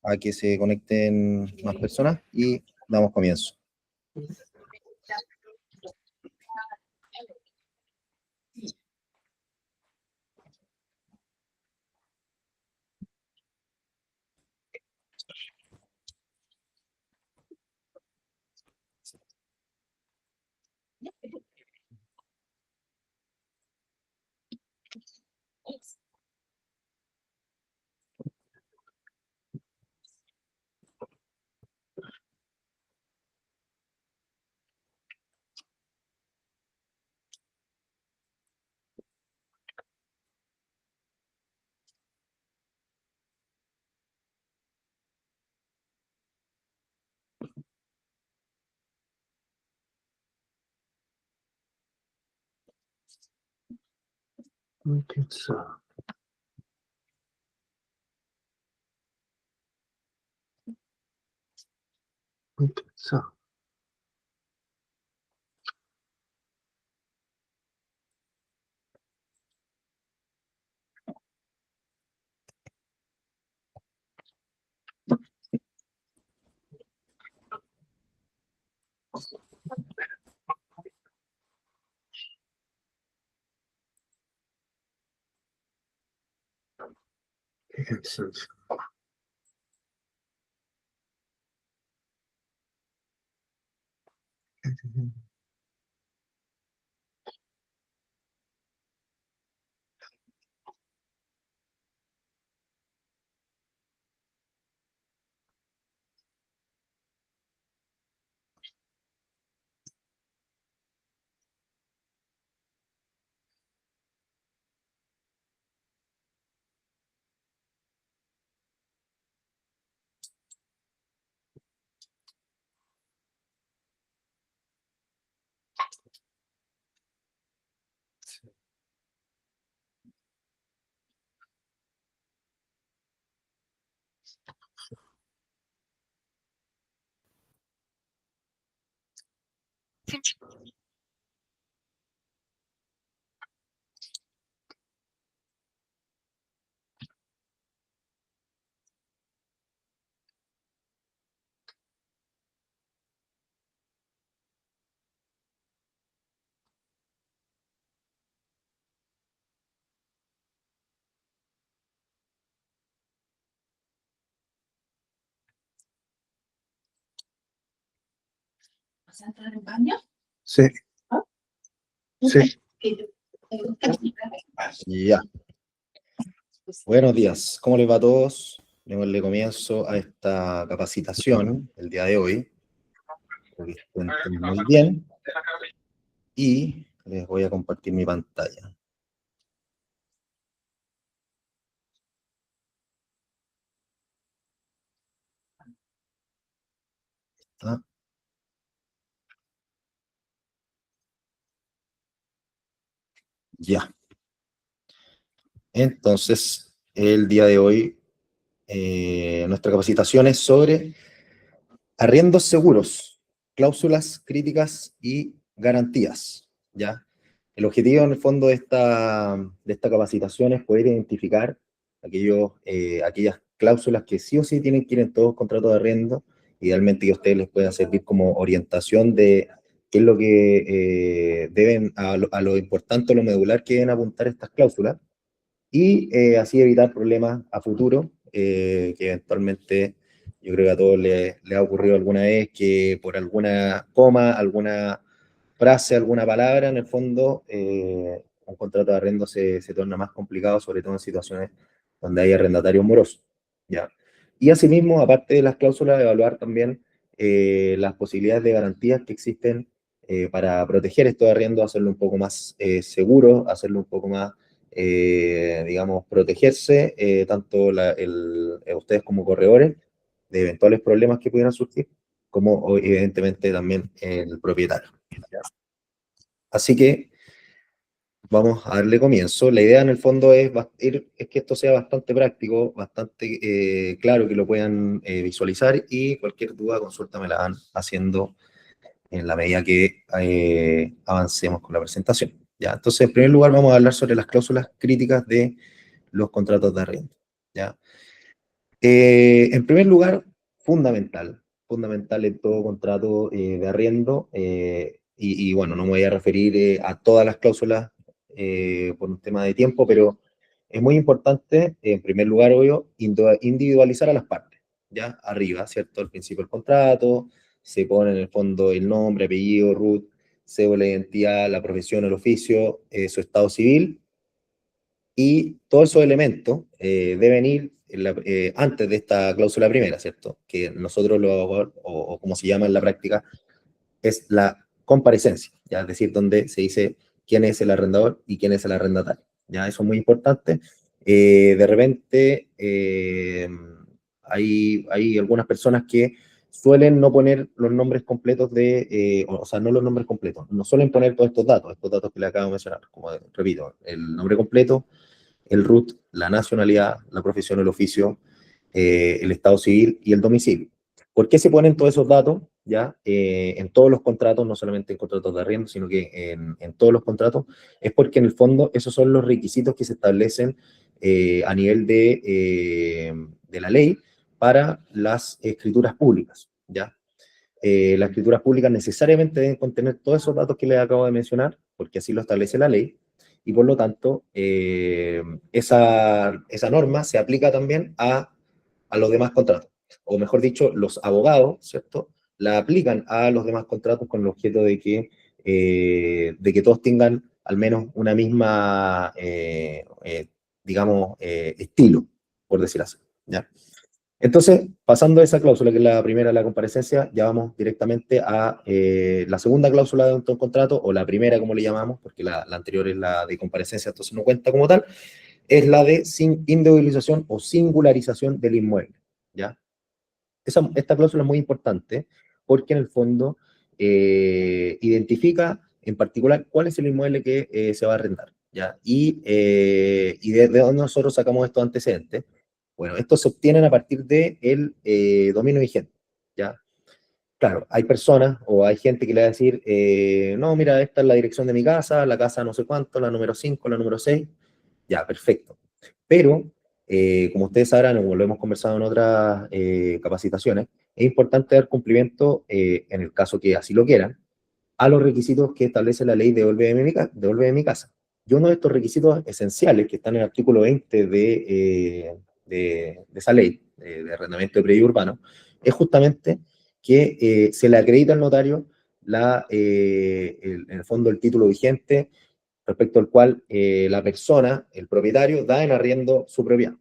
a que se conecten más personas y damos comienzo. ¿Vas a entrar en baño? Sí. ¿Ah? Sí. Ya. Buenos días. ¿Cómo les va a todos? Démosle comienzo a esta capacitación el día de hoy. Espero que estén muy bien. Y les voy a compartir mi pantalla. ¿Ah? Ya. Entonces, el día de hoy, nuestra capacitación es sobre arriendos seguros, cláusulas críticas y garantías, ¿ya? El objetivo, en el fondo, de esta capacitación es poder identificar aquellas cláusulas que sí o sí tienen que ir en todos los contratos de arriendo, idealmente que a ustedes les pueda servir como orientación de qué es lo que deben, a lo importante, a lo medular que deben apuntar estas cláusulas, y así evitar problemas a futuro, que eventualmente yo creo que a todos les ha ocurrido alguna vez que por alguna coma, alguna frase, alguna palabra, en el fondo, un contrato de arrendo se torna más complicado, sobre todo en situaciones donde hay arrendatarios morosos, ¿ya? Y asimismo, aparte de las cláusulas, evaluar también las posibilidades de garantías que existen para proteger estos arriendos, hacerlo un poco más seguro, hacerlo un poco más, digamos, protegerse, tanto ustedes como corredores, de eventuales problemas que pudieran surgir, como evidentemente también el propietario. Así que vamos a darle comienzo. La idea en el fondo es que esto sea bastante práctico, bastante claro, que lo puedan visualizar, y cualquier duda, consulta me la van haciendo en la medida que avancemos con la presentación. ¿Ya? Entonces, en primer lugar, vamos a hablar sobre las cláusulas críticas de los contratos de arriendo, ¿ya? En primer lugar, fundamental en todo contrato de arriendo, bueno, no me voy a referir a todas las cláusulas por un tema de tiempo, pero es muy importante, en primer lugar, obvio, individualizar a las partes, ¿ya? Arriba, ¿cierto? Al principio del contrato, se pone en el fondo el nombre, apellido, RUT, cédula de identidad, la profesión, el oficio, su estado civil, y todos esos elementos deben ir antes de esta cláusula primera, ¿cierto? Que nosotros o como se llama en la práctica, es la comparecencia, ¿ya? Es decir, donde se dice quién es el arrendador y quién es el arrendatario, ¿ya? Eso es muy importante. De repente, hay algunas personas que suelen no poner los nombres completos o sea, no los nombres completos, no suelen poner todos estos datos que le acabo de mencionar, como repito, el nombre completo, el RUT, la nacionalidad, la profesión, el oficio, el estado civil y el domicilio. ¿Por qué se ponen todos esos datos? ¿Ya? En todos los contratos, no solamente en contratos de arriendo, sino que en todos los contratos, es porque en el fondo esos son los requisitos que se establecen a nivel de la ley para las escrituras públicas, ¿ya? Las escrituras públicas necesariamente deben contener todos esos datos que les acabo de mencionar, porque así lo establece la ley, y por lo tanto, esa norma se aplica también a los demás contratos, o mejor dicho, los abogados, ¿cierto? La aplican a los demás contratos con el objeto de que todos tengan al menos una misma, digamos, estilo, por decir así, ¿ya? Entonces, pasando a esa cláusula, que es la primera, la comparecencia, ya vamos directamente a la segunda cláusula de un contrato, o la primera, como le llamamos, porque la anterior es la de comparecencia, entonces no cuenta como tal, es la de individualización o singularización del inmueble, ¿ya? Esta cláusula es muy importante porque en el fondo identifica en particular cuál es el inmueble que se va a arrendar, ¿ya? Y de dónde nosotros sacamos estos antecedentes. Bueno, estos se obtienen a partir del dominio vigente, ¿ya? Claro, hay personas o hay gente que le va a decir, no, mira, esta es la dirección de mi casa, la casa no sé cuánto, la número 5, la número 6, ya, perfecto. Pero, como ustedes sabrán, o lo hemos conversado en otras capacitaciones, es importante dar cumplimiento, en el caso que así lo quieran, a los requisitos que establece la ley de Devuelve de mi casa. Y uno de estos requisitos esenciales que están en el artículo 20 de esa ley de arrendamiento de predio urbano es justamente que se le acredita al notario en el fondo el título vigente respecto al cual la persona, el propietario, da en arriendo su propiedad.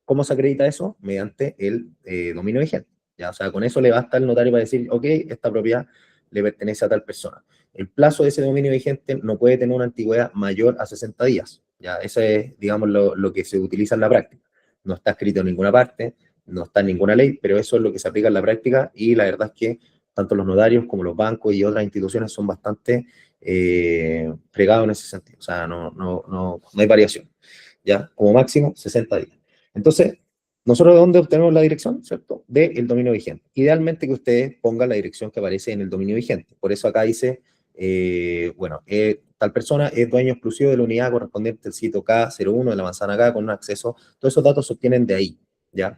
¿Cómo se acredita eso? Mediante el dominio vigente. ¿Ya? O sea, con eso le basta al notario para decir, ok, esta propiedad le pertenece a tal persona. El plazo de ese dominio vigente no puede tener una antigüedad mayor a 60 días. ¿Ya? Eso es, digamos, lo que se utiliza en la práctica. No está escrito en ninguna parte, no está en ninguna ley, pero eso es lo que se aplica en la práctica y la verdad es que tanto los notarios como los bancos y otras instituciones son bastante fregados en ese sentido. O sea, no hay variación. ¿Ya? Como máximo 60 días. Entonces, nosotros de dónde obtenemos la dirección, ¿cierto? Del dominio vigente. Idealmente que ustedes pongan la dirección que aparece en el dominio vigente. Por eso acá dice, bueno, tal persona es dueño exclusivo de la unidad correspondiente al sitio K01 de la manzana K con un acceso. Todos esos datos se obtienen de ahí, ¿ya?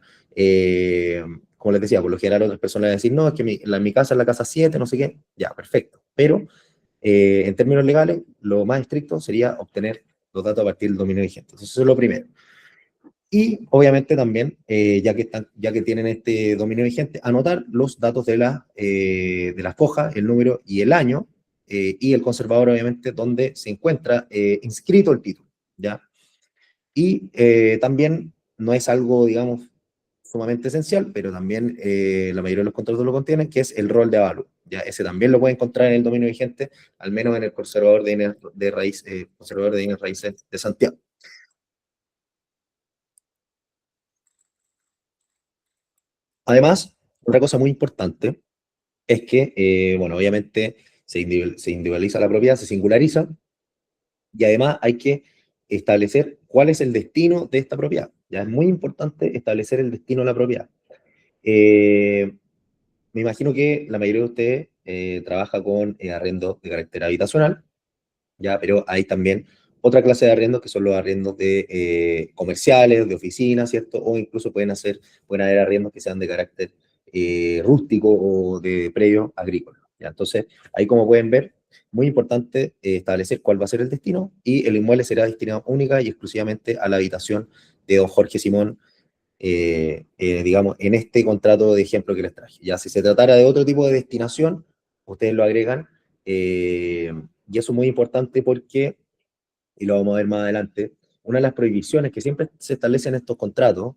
Como les decía, por lo general otras personas van a decir, no, es que mi casa es la casa 7, no sé qué. Ya, perfecto. Pero en términos legales, lo más estricto sería obtener los datos a partir del dominio vigente. Entonces, eso es lo primero. Y obviamente también, ya que tienen este dominio vigente, anotar los datos de la foja, el número y el año, y el conservador, obviamente, donde se encuentra inscrito el título, ¿ya? Y también no es algo, digamos, sumamente esencial, pero también la mayoría de los contratos lo contienen, que es el rol de avalúo. Ya ese también lo puede encontrar en el dominio vigente, al menos en el conservador conservador de bienes raíces de Santiago. Además, otra cosa muy importante es que, bueno, obviamente se individualiza la propiedad, se singulariza, y además hay que establecer cuál es el destino de esta propiedad. Ya es muy importante establecer el destino de la propiedad. Eh, Me imagino que la mayoría de ustedes trabaja con arrendo de carácter habitacional, ya, pero hay también otra clase de arriendos que son los arriendos de comerciales, de oficinas, ¿cierto? O incluso pueden haber arriendos que sean de carácter rústico o de predio agrícola, ¿ya? Entonces, ahí como pueden ver, muy importante establecer cuál va a ser el destino y el inmueble será destinado única y exclusivamente a la habitación de don Jorge Simón, digamos, en este contrato de ejemplo que les traje. Ya si se tratara de otro tipo de destinación, ustedes lo agregan, y eso es muy importante porque, y lo vamos a ver más adelante, una de las prohibiciones que siempre se establecen en estos contratos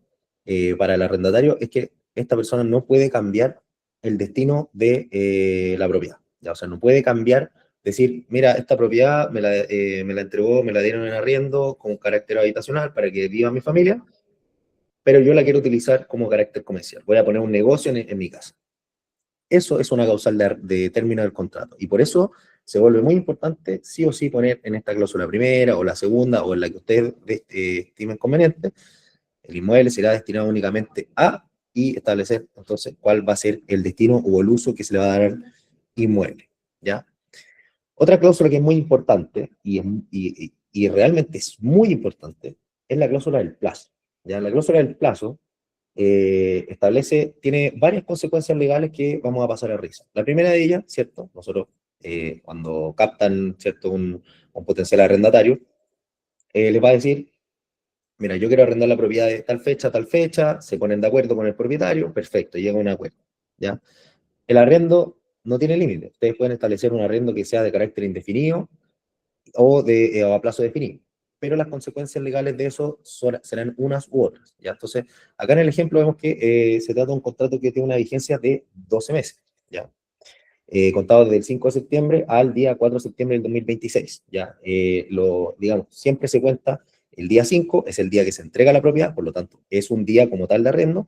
para el arrendatario es que esta persona no puede cambiar el destino de la propiedad. ¿Ya? O sea, no puede cambiar, decir, mira, esta propiedad me la entregó, me la dieron en arriendo con carácter habitacional para que viva mi familia, pero yo la quiero utilizar como carácter comercial. Voy a poner un negocio en mi casa. Eso es una causal de término del contrato. Y por eso se vuelve muy importante, sí o sí, poner en esta cláusula primera, o la segunda, o en la que ustedes estimen conveniente, el inmueble será destinado únicamente a, y establecer entonces cuál va a ser el destino o el uso que se le va a dar al inmueble. ¿Ya? Otra cláusula que es muy importante, y realmente es muy importante, es la cláusula del plazo. ¿Ya? La cláusula del plazo tiene varias consecuencias legales que vamos a pasar a risa. La primera de ellas, ¿cierto? Nosotros, cuando captan, ¿cierto? Un potencial arrendatario, les va a decir, mira, yo quiero arrendar la propiedad de tal fecha, se ponen de acuerdo con el propietario, perfecto, llega a un acuerdo, ¿ya? El arrendo no tiene límite. Ustedes pueden establecer un arrendo que sea de carácter indefinido o a plazo definido. Pero las consecuencias legales de eso serán unas u otras, ¿ya? Entonces, acá en el ejemplo vemos que se trata de un contrato que tiene una vigencia de 12 meses, ¿ya? Contado desde el 5 de septiembre al día 4 de septiembre del 2026, ¿ya? Digamos, siempre se cuenta el día 5, es el día que se entrega la propiedad, por lo tanto, es un día como tal de arrendo,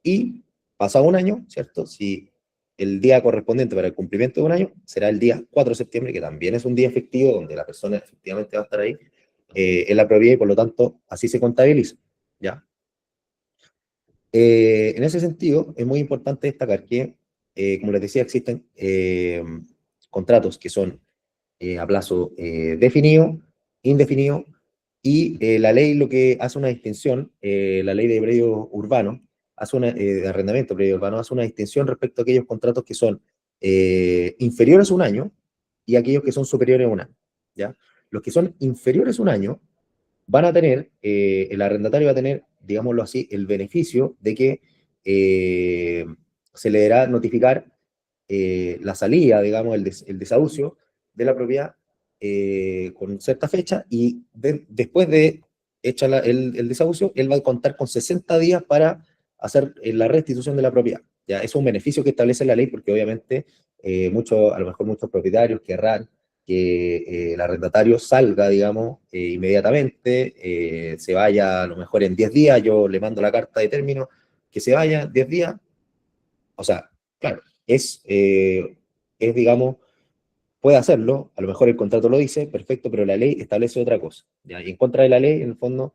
y pasado un año, ¿cierto? Si el día correspondiente para el cumplimiento de un año será el día 4 de septiembre, que también es un día efectivo donde la persona efectivamente va a estar ahí en la propiedad y por lo tanto así se contabiliza, ¿ya? En ese sentido, es muy importante destacar que, como les decía, existen contratos que son a plazo definido, indefinido, y la ley lo que hace una distinción, la ley de predios urbanos, de arrendamiento de predios urbanos, hace una distinción respecto a aquellos contratos que son inferiores a un año y aquellos que son superiores a un año, ¿ya? Los que son inferiores a un año van a tener, el arrendatario va a tener, digámoslo así, el beneficio de que se le deberá notificar la salida, digamos, el desahucio de la propiedad con cierta fecha y después de hecha el desahucio, él va a contar con 60 días para hacer la restitución de la propiedad. ¿Ya? Es un beneficio que establece la ley porque obviamente a lo mejor muchos propietarios querrán que el arrendatario salga, digamos, inmediatamente, se vaya a lo mejor en 10 días, yo le mando la carta de término, que se vaya 10 días, o sea, claro, digamos, puede hacerlo, a lo mejor el contrato lo dice, perfecto, pero la ley establece otra cosa, ¿ya? Y en contra de la ley, en el fondo,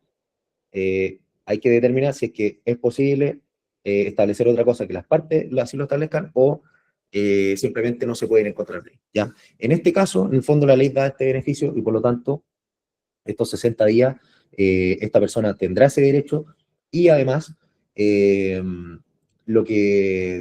hay que determinar si es que es posible establecer otra cosa que las partes así lo establezcan o simplemente no se pueden encontrar ley, ¿ya? En este caso, en el fondo, la ley da este beneficio y por lo tanto, estos 60 días, esta persona tendrá ese derecho y además, eh, lo que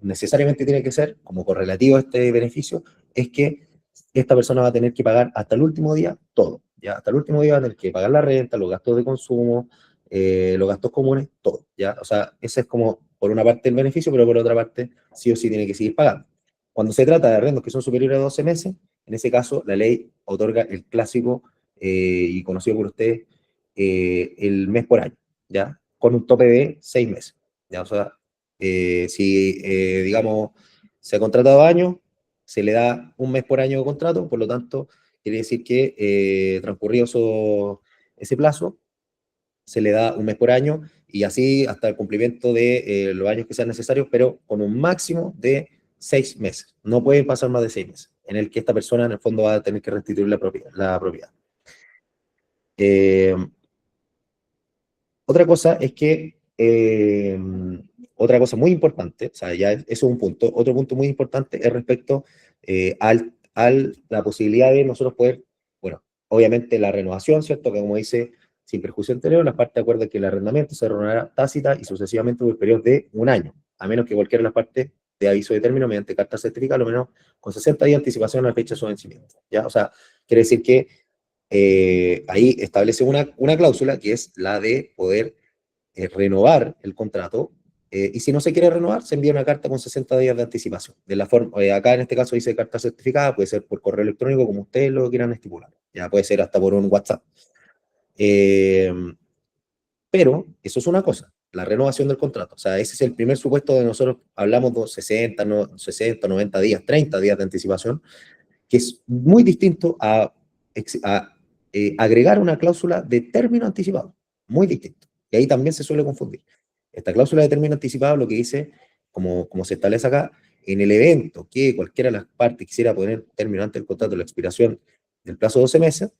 necesariamente tiene que ser, como correlativo a este beneficio, es que esta persona va a tener que pagar hasta el último día todo, ¿ya? Hasta el último día va a tener que pagar la renta, los gastos de consumo, los gastos comunes, todo, ¿ya? O sea, ese es como, por una parte, el beneficio, pero por otra parte, sí o sí tiene que seguir pagando. Cuando se trata de arrendos que son superiores a 12 meses, en ese caso, la ley otorga el clásico y conocido por ustedes, el mes por año, ¿ya? Con un tope de 6 meses, ¿ya? O sea, si, digamos, se ha contratado años, se le da un mes por año de contrato, por lo tanto, quiere decir que transcurrido ese plazo, se le da un mes por año y así hasta el cumplimiento de los años que sean necesarios, pero con un máximo de 6 meses. No pueden pasar más de 6 meses, en el que esta persona en el fondo va a tener que restituir la propiedad. Eh, Otra cosa es que, otra cosa muy importante, o sea, ya eso es un punto, otro punto muy importante es respecto a la posibilidad de nosotros poder, bueno, obviamente la renovación, ¿cierto? Que como dice, sin perjuicio anterior, las partes acuerdan que el arrendamiento se renovará tácita y sucesivamente por el periodo de un año, a menos que cualquiera de las partes de aviso de término mediante carta certificada, lo menos con 60 días de anticipación a la fecha de su vencimiento, ¿ya? O sea, quiere decir que ahí establece una cláusula que es la de poder renovar el contrato, y si no se quiere renovar, se envía una carta con 60 días de anticipación. De la forma, acá en este caso dice carta certificada, puede ser por correo electrónico, como ustedes lo quieran estipular. Ya puede ser hasta por un WhatsApp. Eh, pero eso es una cosa, la renovación del contrato. O sea, ese es el primer supuesto de nosotros hablamos de 60, no, 60, 90 días, 30 días de anticipación, que es muy distinto a agregar una cláusula de término anticipado, muy distinto. Y ahí también se suele confundir. Esta cláusula de término anticipado lo que dice, como se establece acá, en el evento que cualquiera de las partes quisiera poner término antes del contrato, la expiración del plazo de 12 meses,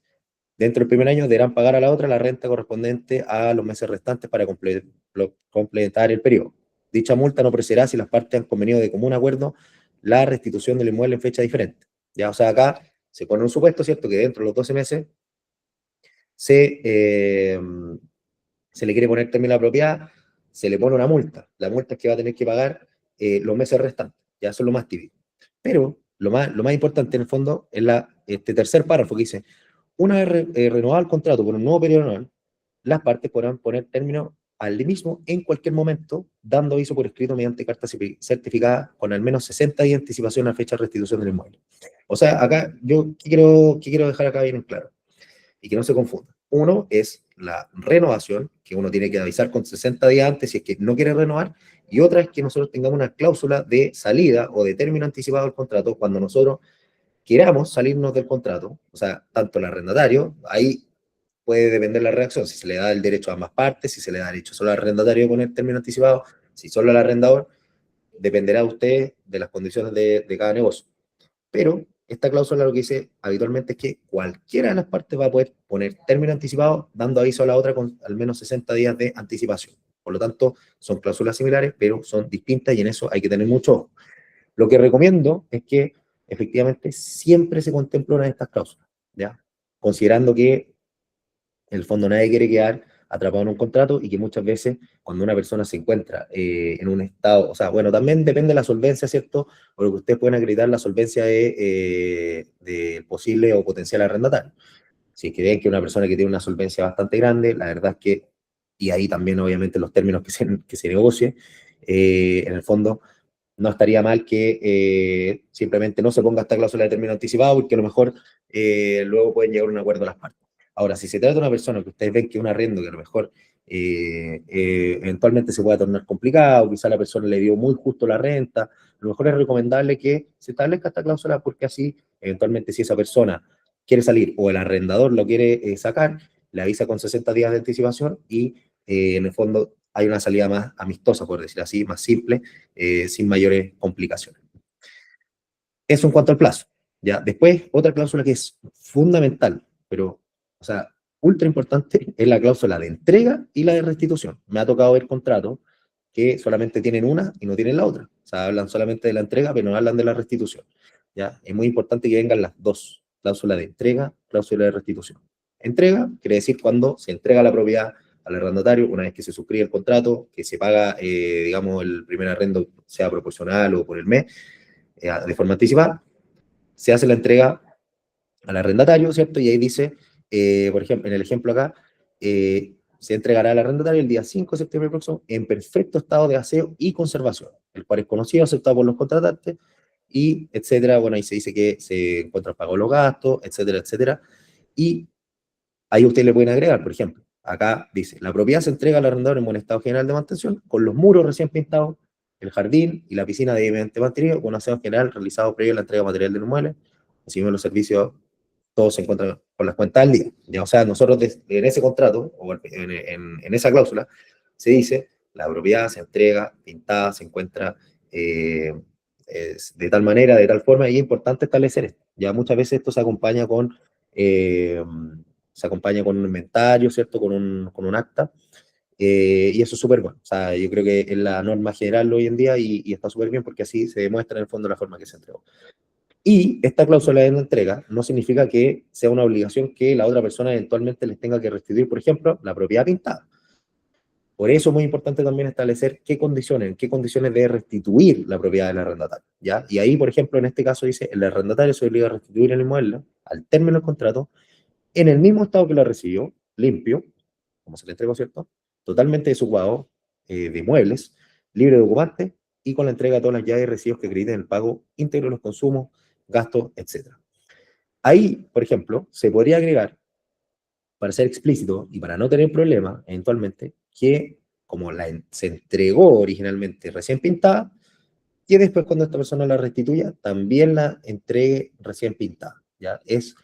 dentro del primer año deberán pagar a la otra la renta correspondiente a los meses restantes para completar el periodo. Dicha multa no procederá si las partes han convenido de común acuerdo la restitución del inmueble en fecha diferente. Ya, o sea, acá se pone un supuesto, ¿cierto? Que dentro de los 12 meses se, eh, se le quiere poner término a la propiedad, se le pone una multa. La multa es que va a tener que pagar los meses restantes. Ya, eso es lo más típico. Pero lo más importante en el fondo es este tercer párrafo que dice, una vez renovado el contrato por un nuevo periodo anual, las partes podrán poner término al mismo en cualquier momento, dando aviso por escrito mediante carta certificada con al menos 60 días de anticipación a la fecha de restitución del inmueble. O sea, acá yo qué quiero dejar acá bien en claro y que no se confunda. Uno es la renovación, que uno tiene que avisar con 60 días antes si es que no quiere renovar, y otra es que nosotros tengamos una cláusula de salida o de término anticipado del contrato cuando nosotros queramos salirnos del contrato, o sea, tanto el arrendatario, ahí puede depender la reacción, si se le da el derecho a ambas partes, si se le da derecho solo al arrendatario con el término anticipado, si solo al arrendador, dependerá de usted de las condiciones de cada negocio. Pero esta cláusula lo que dice habitualmente es que cualquiera de las partes va a poder poner término anticipado dando aviso a la otra con al menos 60 días de anticipación. Por lo tanto, son cláusulas similares, pero son distintas y en eso hay que tener mucho ojo. Lo que recomiendo es que efectivamente siempre se contemple una de estas cláusulas, ¿ya? Considerando que en el fondo nadie quiere quedar atrapado en un contrato y que muchas veces cuando una persona se encuentra en un estado, o sea, bueno, también depende de la solvencia, ¿cierto? O lo que ustedes pueden acreditar la solvencia de posible o potencial arrendatario. Si es que ven que una persona que tiene una solvencia bastante grande, la verdad es que, y ahí también obviamente los términos que se negocie, en el fondo no estaría mal que simplemente no se ponga esta cláusula de término anticipado, porque a lo mejor luego pueden llegar a un acuerdo las partes. Ahora, si se trata de una persona que ustedes ven que es un arriendo que a lo mejor eventualmente se pueda tornar complicado, quizá la persona le dio muy justo la renta, a lo mejor es recomendable que se establezca esta cláusula porque así, eventualmente, si esa persona quiere salir o el arrendador lo quiere sacar, le avisa con 60 días de anticipación y en el fondo hay una salida más amistosa, por decir así, más simple, sin mayores complicaciones. Eso en cuanto al plazo. ¿Ya? Después, otra cláusula que es fundamental, pero, o sea, ultra importante, es la cláusula de entrega y la de restitución. Me ha tocado ver contratos que solamente tienen una y no tienen la otra. O sea, hablan solamente de la entrega, pero no hablan de la restitución. ¿Ya? Es muy importante que vengan las dos, cláusula de entrega, cláusula de restitución. Entrega quiere decir cuando se entrega la propiedad al arrendatario, una vez que se suscribe el contrato, que se paga, digamos, el primer arrendo, sea proporcional o por el mes, de forma anticipada, se hace la entrega al arrendatario, ¿cierto? Y ahí dice, por ejemplo, en el ejemplo acá, se entregará al arrendatario el día 5 de septiembre próximo en perfecto estado de aseo y conservación, el cual es conocido, aceptado por los contratantes, y etcétera. Bueno, ahí se dice que se encuentran pagos los gastos, etcétera, etcétera. Y ahí ustedes le pueden agregar, por ejemplo, acá dice, la propiedad se entrega al arrendador en buen estado general de mantención, con los muros recién pintados, el jardín y la piscina debidamente mantenido, con aseo general realizado previo a la entrega material del inmueble, así como los servicios, todos se encuentran con las cuentas al día. Ya, o sea, nosotros en ese contrato, o en esa cláusula, se dice, la propiedad se entrega pintada, se encuentra de tal manera, de tal forma, y es importante establecer esto. Ya muchas veces esto eh, se acompaña con un inventario, ¿cierto? Con un acta, y eso es súper bueno. O sea, yo creo que es la norma general hoy en día y está súper bien porque así se demuestra en el fondo la forma que se entregó. Y esta cláusula de no entrega no significa que sea una obligación que la otra persona eventualmente les tenga que restituir, por ejemplo, la propiedad pintada. Por eso es muy importante también establecer en qué condiciones debe restituir la propiedad del arrendatario, ¿ya? Y ahí, por ejemplo, en este caso dice, el arrendatario se obliga a restituir el inmueble al término del contrato en el mismo estado que lo recibió, limpio, como se le entregó, ¿cierto? Totalmente desocupado de muebles, libre de ocupantes y con la entrega de todas las llaves y recibos que acrediten el pago íntegro de los consumos, gastos, etc. Ahí, por ejemplo, se podría agregar, para ser explícito y para no tener problemas eventualmente, que como se entregó originalmente recién pintada, que después cuando esta persona la restituya, también la entregue recién pintada. ¿Ya? Es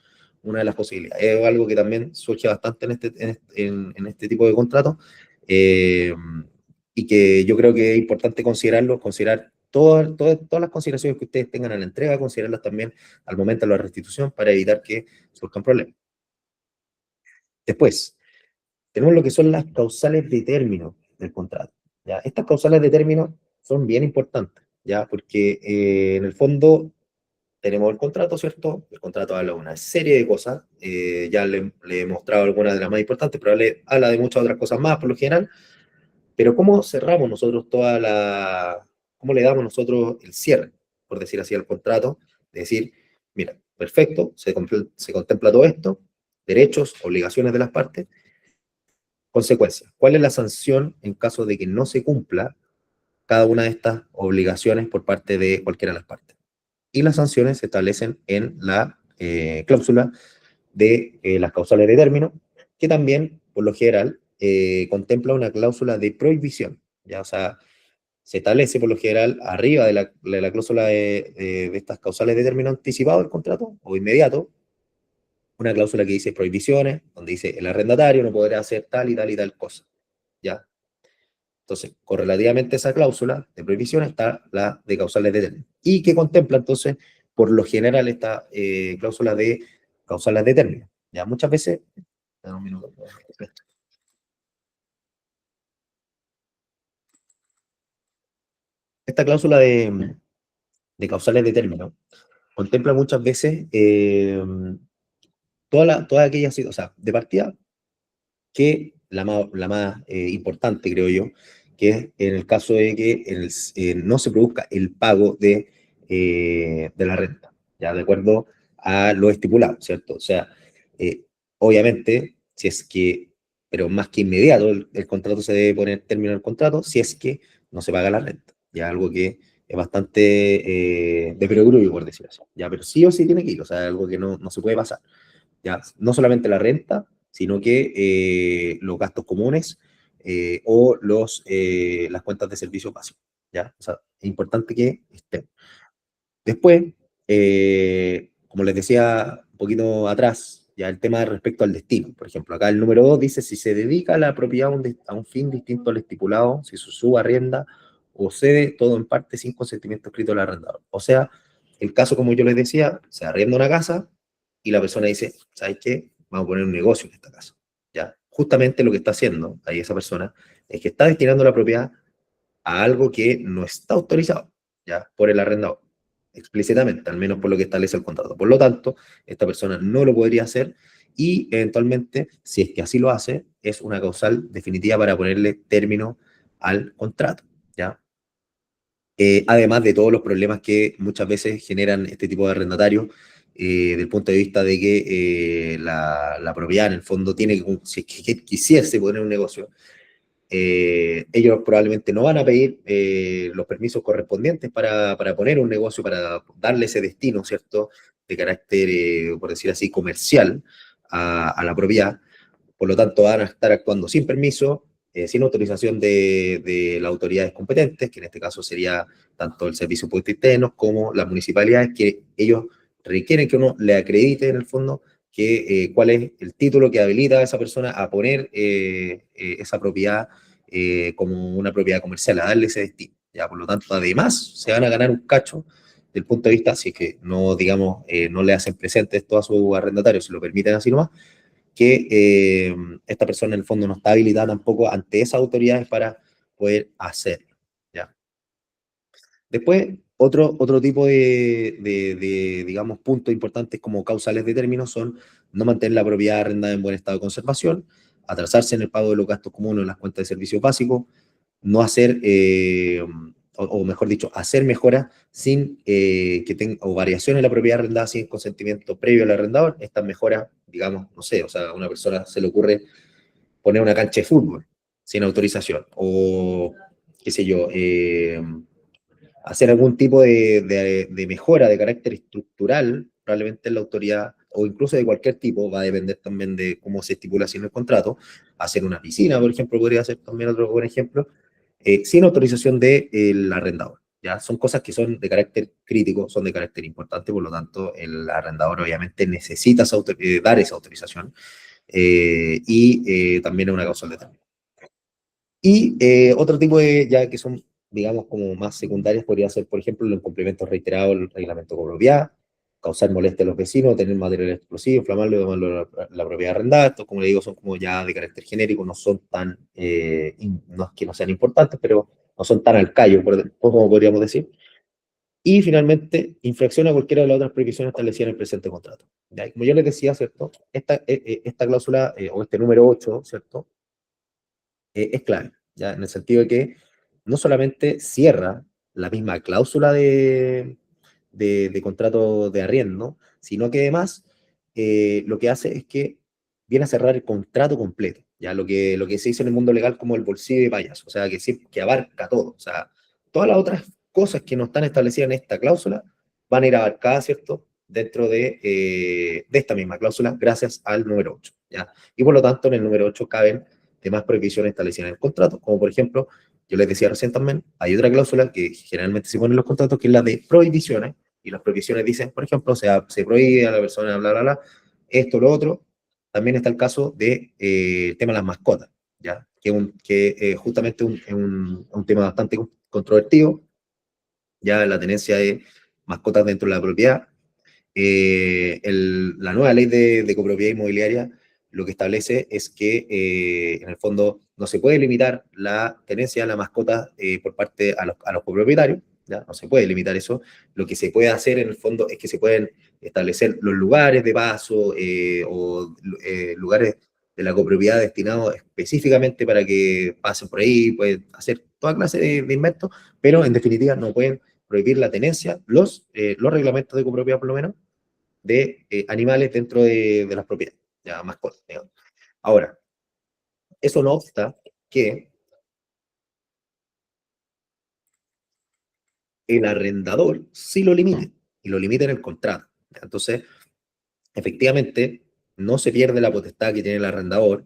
una de las posibilidades. Es algo que también surge bastante en este tipo de contratos y que yo creo que es importante considerarlo, considerar todas las consideraciones que ustedes tengan a la entrega, considerarlas también al momento de la restitución para evitar que surjan problemas. Después, tenemos lo que son las causales de término del contrato. ¿Ya? Estas causales de término son bien importantes, ¿ya? Porque en el fondo tenemos el contrato, ¿cierto? El contrato habla de una serie de cosas, ya le he mostrado algunas de las más importantes, pero habla de muchas otras cosas más por lo general, pero ¿cómo cerramos nosotros cómo le damos nosotros el cierre, por decir así, al contrato? De decir, mira, perfecto, se contempla todo esto, derechos, obligaciones de las partes, consecuencias. ¿Cuál es la sanción en caso de que no se cumpla cada una de estas obligaciones por parte de cualquiera de las partes? Y las sanciones se establecen en la cláusula de las causales de término, que también, por lo general, contempla una cláusula de prohibición. ¿Ya? O sea, se establece por lo general arriba de la cláusula de estas causales de término anticipado del contrato o inmediato, una cláusula que dice prohibiciones, donde dice el arrendatario no podrá hacer tal y tal y tal cosa. ¿Ya? Entonces, correlativamente a esa cláusula de prohibición está la de causales de término. Y que contempla entonces, por lo general, esta cláusula de causales de término. Ya muchas veces, un minuto, esta cláusula de causales de término contempla muchas veces todas aquellas, o sea, de partida, que la más importante, creo yo, que es en el caso de que no se produzca el pago de la renta, ya de acuerdo a lo estipulado, ¿cierto? O sea, eh, obviamente, si es que, pero más que inmediato, el contrato se debe poner término al contrato si es que no se paga la renta, ya algo que es bastante de perogrullo, por decirlo así, ya, pero sí o sí tiene que ir, o sea, algo que no se puede pasar. ¿Ya? No solamente la renta, sino que los gastos comunes o las cuentas de servicio básicos, ¿ya? O sea, es importante que estén. Después, como les decía un poquito atrás, ya el tema respecto al destino. Por ejemplo, acá el número 2 dice si se dedica la propiedad a un fin distinto al estipulado, si se subarrienda o cede todo en parte sin consentimiento escrito del arrendador. O sea, el caso, como yo les decía, se arrienda una casa y la persona dice, ¿sabes qué? Vamos a poner un negocio en esta casa. ¿Ya? Justamente lo que está haciendo ahí esa persona es que está destinando la propiedad a algo que no está autorizado, ¿ya? Por el arrendador, explícitamente, al menos por lo que establece el contrato. Por lo tanto, esta persona no lo podría hacer y eventualmente, si es que así lo hace, es una causal definitiva para ponerle término al contrato, ¿ya? Además de todos los problemas que muchas veces generan este tipo de arrendatarios, desde el punto de vista de que la propiedad en el fondo tiene que, si es que quisiese poner un negocio, ellos probablemente no van a pedir los permisos correspondientes para poner un negocio, para darle ese destino, ¿cierto? De carácter, por decir así, comercial a la propiedad. Por lo tanto, van a estar actuando sin permiso, sin autorización de las autoridades competentes, que en este caso sería tanto el Servicio de Impuestos Internos como las municipalidades, que ellos requieren que uno le acredite en el fondo cuál es el título que habilita a esa persona a poner esa propiedad como una propiedad comercial, a darle ese destino. ¿Ya? Por lo tanto, además, se van a ganar un cacho del punto de vista, si es que no, digamos, no le hacen presente esto a su arrendatario, se lo permiten así nomás, que esta persona en el fondo no está habilitada tampoco ante esas autoridades para poder hacerlo. ¿Ya? Después Otro tipo digamos, puntos importantes como causales de términos son no mantener la propiedad arrendada en buen estado de conservación, atrasarse en el pago de los gastos comunes en las cuentas de servicios básicos, no hacer, o mejor dicho, hacer mejoras sin que tenga, o variaciones en la propiedad arrendada sin consentimiento previo al arrendador. Estas mejoras, digamos, no sé, o sea, a una persona se le ocurre poner una cancha de fútbol sin autorización, o qué sé yo, hacer algún tipo de mejora de carácter estructural, probablemente en la autoridad, o incluso de cualquier tipo, va a depender también de cómo se estipula así en el contrato. Hacer una piscina, por ejemplo, podría ser también otro buen ejemplo, sin autorización del arrendador. ¿Ya? Son cosas que son de carácter crítico, son de carácter importante, por lo tanto, el arrendador obviamente necesita dar esa autorización, y también es una causa de término. Y otro tipo de, ya que son, digamos, como más secundarias, podría ser, por ejemplo, los incumplimientos reiterados del reglamento de copropiedad, causar molestia a los vecinos, tener material explosivo, inflamarlo, devolverlo la propiedad arrendada. Estos, como le digo, son como ya de carácter genérico, no son tan, no es que no sean importantes, pero no son tan al callo, como podríamos decir. Y finalmente, infracción a cualquiera de las otras prohibiciones establecidas en el presente contrato. ¿Ya? Como yo les decía, ¿cierto? Esta cláusula, o este número 8, ¿cierto? Es clave, ¿ya? En el sentido de que no solamente cierra la misma cláusula de contrato de arriendo, sino que además lo que hace es que viene a cerrar el contrato completo, ¿ya? Lo que se dice en el mundo legal como el bolsillo de payaso, o sea, que abarca todo, o sea, todas las otras cosas que no están establecidas en esta cláusula van a ir abarcadas, ¿cierto? Dentro de esta misma cláusula, gracias al número 8, ¿ya? Y por lo tanto, en el número 8 caben demás prohibiciones establecidas en el contrato, como por ejemplo, yo les decía recién también, hay otra cláusula que generalmente se pone en los contratos, que es la de prohibiciones, y las prohibiciones dicen, por ejemplo, se prohíbe a la persona, bla, bla, bla, esto, lo otro. También está el caso de el tema de las mascotas, ¿ya? Que justamente es un tema bastante controvertido, ya la tenencia de mascotas dentro de la propiedad. La nueva ley de copropiedad inmobiliaria lo que establece es que, en el fondo, no se puede limitar la tenencia de la mascota por parte a los copropietarios, ¿ya? No se puede limitar eso. Lo que se puede hacer, en el fondo, es que se pueden establecer los lugares de paso, o lugares de la copropiedad destinados específicamente para que pasen por ahí, pueden hacer toda clase de inventos, pero en definitiva no pueden prohibir la tenencia, los reglamentos de copropiedad por lo menos, de animales dentro de las propiedades, ya mascotas, digamos. Ahora, eso no obsta que el arrendador sí lo limite, y lo limite en el contrato. Entonces, efectivamente, no se pierde la potestad que tiene el arrendador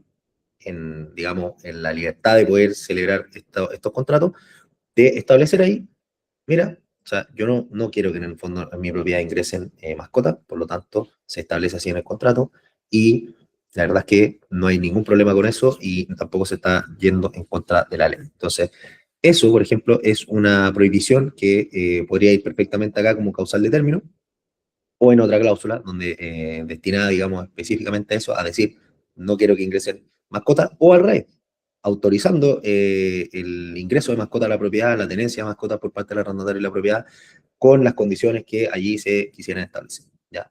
en, digamos, en la libertad de poder celebrar estos contratos, de establecer ahí, mira, o sea, yo no quiero que en el fondo en mi propiedad ingresen mascotas, por lo tanto, se establece así en el contrato, y la verdad es que no hay ningún problema con eso y tampoco se está yendo en contra de la ley. Entonces, eso, por ejemplo, es una prohibición que podría ir perfectamente acá como causal de término, o en otra cláusula donde destinada, digamos, específicamente a eso, a decir, no quiero que ingresen mascotas, o al revés, autorizando el ingreso de mascotas a la propiedad, la tenencia de mascotas por parte del arrendatario de la propiedad, con las condiciones que allí se quisieran establecer. ¿Ya?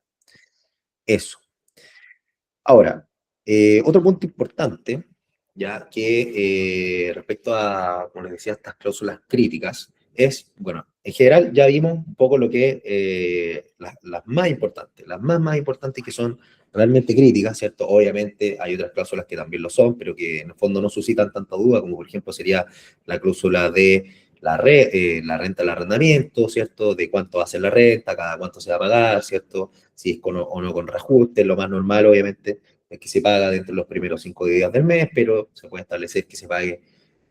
Eso. Ahora, otro punto importante, ya que respecto a, como les decía, estas cláusulas críticas, es, bueno, en general ya vimos un poco lo que las más importantes, las más importantes que son realmente críticas, ¿cierto? Obviamente hay otras cláusulas que también lo son, pero que en el fondo no suscitan tanta duda, como por ejemplo sería la cláusula de la renta del arrendamiento, ¿cierto? De cuánto va a ser la renta, cada cuánto se va a pagar, ¿cierto? Si es con o no con reajuste, lo más normal, obviamente, es que se paga dentro de los primeros 5 días del mes, pero se puede establecer que se pague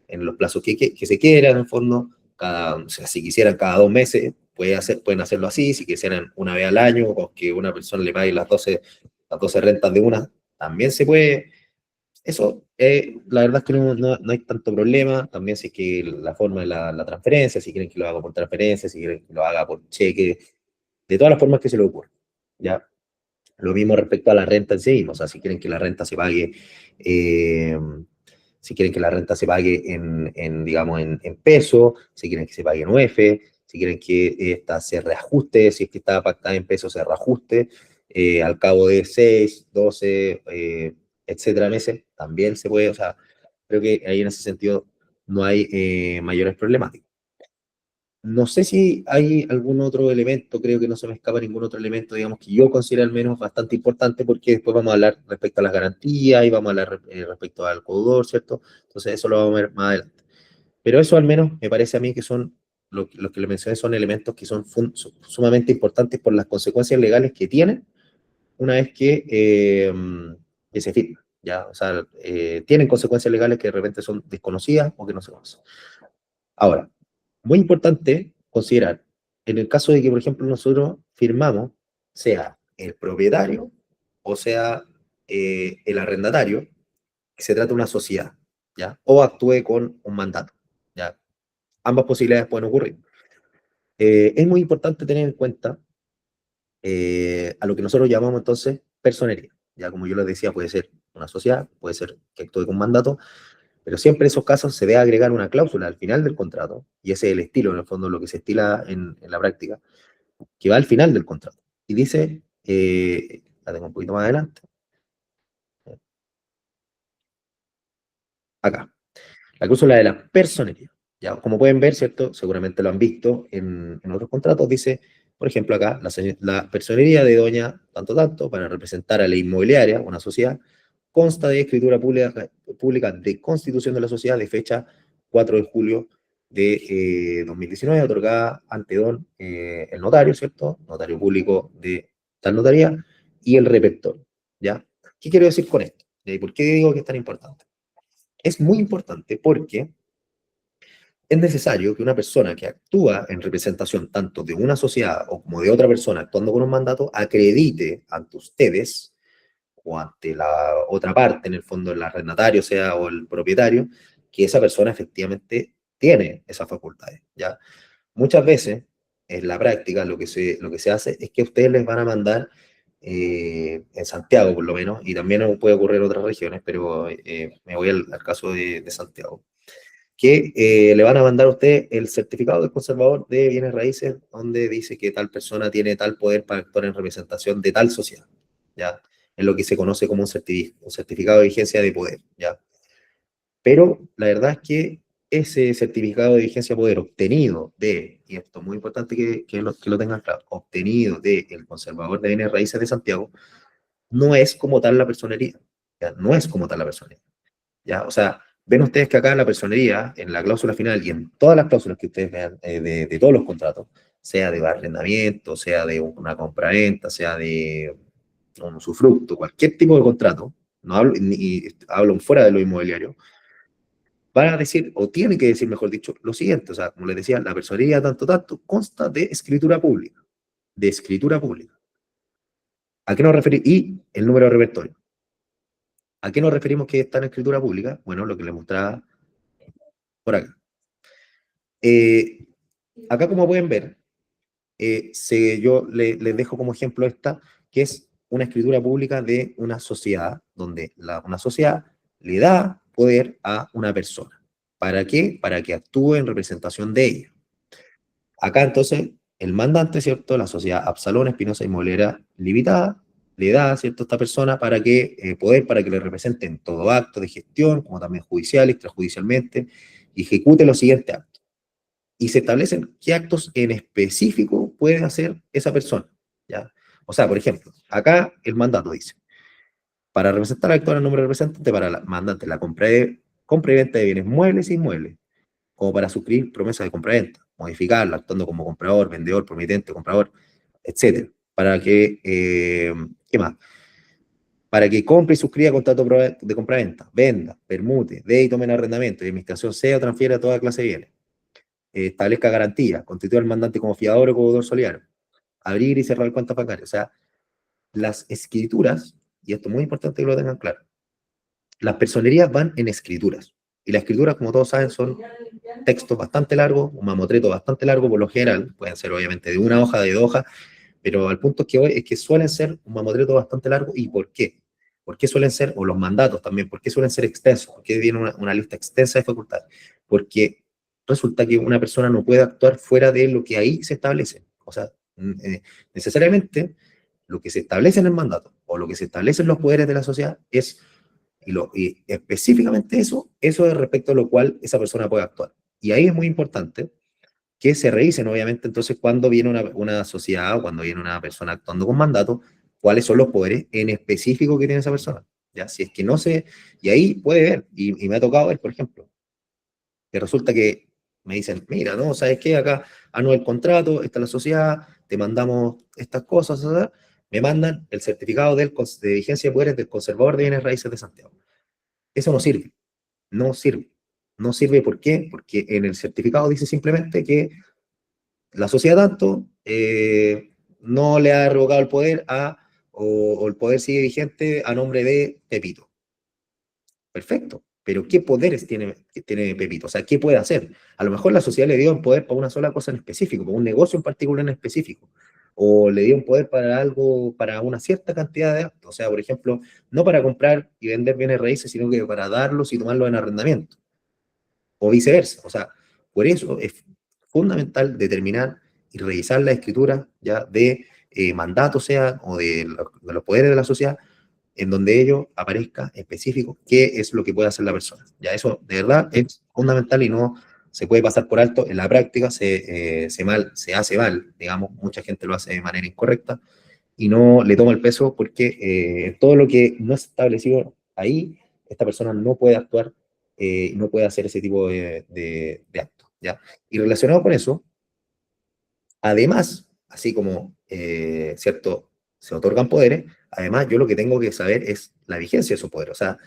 en los plazos que se quieran, en el fondo, o sea, si quisieran cada 2 meses, pueden hacerlo así, si quisieran una vez al año, o que una persona le pague las 12 rentas de una, también se puede. Eso, la verdad es que no hay tanto problema. También si es que la forma de la transferencia, si quieren que lo haga por transferencia, si quieren que lo haga por cheque, de todas las formas que se le ocurra. ¿Ya? Lo mismo respecto a la renta en sí, o sea, si quieren que la renta se pague, eh, si quieren que la renta se pague digamos, en peso, si quieren que se pague en UF, si quieren que esta se reajuste, si es que está pactada en pesos, se reajuste, al cabo de 6, 12, etcétera, meses, también se puede, o sea, creo que ahí en ese sentido no hay mayores problemáticas. No sé si hay algún otro elemento, creo que no se me escapa ningún otro elemento, digamos, que yo considero al menos bastante importante, porque después vamos a hablar respecto a las garantías y vamos a hablar respecto al codeudor, ¿cierto? Entonces eso lo vamos a ver más adelante. Pero eso al menos me parece a mí que son, lo que le mencioné son elementos que son sumamente importantes por las consecuencias legales que tienen una vez que se firma, ¿ya? O sea, tienen consecuencias legales que de repente son desconocidas o que no se conocen. Ahora, muy importante considerar, en el caso de que, por ejemplo, nosotros firmamos, sea el propietario o sea el arrendatario, que se trata de una sociedad, ¿ya? O actúe con un mandato, ¿ya? Ambas posibilidades pueden ocurrir. Es muy importante tener en cuenta a lo que nosotros llamamos entonces personería. Ya como yo les decía, puede ser una sociedad, puede ser que actúe con mandato, pero siempre en esos casos se debe agregar una cláusula al final del contrato, y ese es el estilo, en el fondo, lo que se estila en la práctica, que va al final del contrato. Y dice, la tengo un poquito más adelante, acá, la cláusula de la personería. Ya, como pueden ver, ¿cierto? Seguramente lo han visto en otros contratos, dice, por ejemplo, acá, la personería de doña tanto tanto para representar a la inmobiliaria, una sociedad, consta de escritura pública de constitución de la sociedad de fecha 4 de julio de 2019, otorgada ante don el notario, ¿cierto? Notario público de tal notaría y el repertorio, ¿ya? ¿Qué quiero decir con esto? ¿Y por qué digo que es tan importante? Es muy importante porque es necesario que una persona que actúa en representación tanto de una sociedad o como de otra persona actuando con un mandato acredite ante ustedes o ante la otra parte, en el fondo el arrendatario sea o el propietario, que esa persona efectivamente tiene esas facultades, ¿ya? Muchas veces, en la práctica, lo que se hace es que ustedes les van a mandar, en Santiago por lo menos, y también puede ocurrir en otras regiones, pero me voy al caso de Santiago, que le van a mandar a usted el certificado del conservador de bienes raíces, donde dice que tal persona tiene tal poder para actuar en representación de tal sociedad, ¿ya? Es lo que se conoce como un certificado de vigencia de poder, ¿ya? Pero la verdad es que ese certificado de vigencia de poder obtenido y esto es muy importante que lo tengan claro, obtenido del conservador de bienes raíces de Santiago, no es como tal la personería, ¿ya? No es como tal la personería, ¿ya? O sea, ven ustedes que acá la personería, en la cláusula final y en todas las cláusulas que ustedes vean de todos los contratos, sea de arrendamiento, sea de una compraventa, sea de un usufructo, cualquier tipo de contrato, no hablo, ni hablo fuera de lo inmobiliario, van a decir, o tienen que decir, mejor dicho, lo siguiente, o sea, como les decía, la personería tanto tanto consta de escritura pública, de escritura pública. ¿A qué nos referimos? Y el número de repertorio. ¿A qué nos referimos que está en escritura pública? Bueno, lo que les mostraba por acá. Eh, Acá, como pueden ver, yo les dejo como ejemplo esta, que es una escritura pública de una sociedad, donde una sociedad le da poder a una persona. ¿Para qué? Para que actúe en representación de ella. Acá entonces el mandante, ¿cierto? La sociedad Absalón Espinosa Inmobiliaria Limitada le da, ¿cierto? A esta persona para que, poder para que le represente en todo acto de gestión, como también judicial, extrajudicialmente, y ejecute los siguientes actos. Y se establecen qué actos en específico puede hacer esa persona, ¿ya? O sea, por ejemplo, acá el mandato dice, para representar al actor en nombre de representante, para la mandante, la compra y venta de bienes muebles e inmuebles, como para suscribir promesas de compra-venta, modificarla, actuando como comprador, vendedor, promitente, comprador, etcétera. Para que, ¿qué más? Para que compre y suscriba contrato de compra-venta, venda, permute, dé y tome en arrendamiento y administración sea o transfiera toda clase de bienes. Establezca garantía, constituya al mandante como fiador o codeudor solidario, abrir y cerrar cuentas bancarias. O sea, las escrituras, y esto es muy importante que lo tengan claro, las personerías van en escrituras. Y las escrituras, como todos saben, son textos bastante largos, un mamotreto bastante largo por lo general, pueden ser obviamente de una hoja, de dos hojas, pero al punto que voy es que suelen ser un mamotreto bastante largo. ¿Y por qué? ¿Por qué suelen ser, o los mandatos también, por qué suelen ser extensos? ¿Por qué viene una lista extensa de facultades? Porque resulta que una persona no puede actuar fuera de lo que ahí se establece. O sea, necesariamente lo que se establece en el mandato o lo que se establece en los poderes de la sociedad es, y específicamente eso es respecto a lo cual esa persona puede actuar. Y ahí es muy importante que se revisen, obviamente, entonces, cuando viene una sociedad o cuando viene una persona actuando con mandato, cuáles son los poderes en específico que tiene esa persona. ¿Ya? Si es que no se... Y ahí puede ver, y me ha tocado ver, por ejemplo, que resulta que me dicen, mira, no, ¿sabes qué? Acá anula el contrato, esta es la sociedad, te mandamos estas cosas, ¿sabes? Me mandan el certificado de vigencia de poderes del conservador de bienes raíces de Santiago. Eso no sirve, no sirve. No sirve, ¿por qué? Porque en el certificado dice simplemente que la sociedad tanto no le ha revocado el poder o el poder sigue vigente a nombre de Pepito. Perfecto. Pero ¿qué poderes tiene Pepito? O sea, ¿qué puede hacer? A lo mejor la sociedad le dio un poder para una sola cosa en específico, para un negocio en particular en específico. O le dio un poder para algo, para una cierta cantidad de actos. O sea, por ejemplo, no para comprar y vender bienes raíces, sino que para darlos y tomarlos en arrendamiento. O viceversa. O sea, por eso es fundamental determinar y revisar la escritura ya de mandato, sea, o de los poderes de la sociedad, en donde ello aparezca específico qué es lo que puede hacer la persona. Ya eso de verdad es fundamental y no se puede pasar por alto. En la práctica se hace mal, digamos, mucha gente lo hace de manera incorrecta y no le toma el peso porque todo lo que no es establecido ahí, esta persona no puede actuar, no puede hacer ese tipo de actos. ¿Ya? Y relacionado con eso, además, así como, ¿cierto? Se otorgan poderes, además yo lo que tengo que saber es la vigencia de esos poderes, o sea,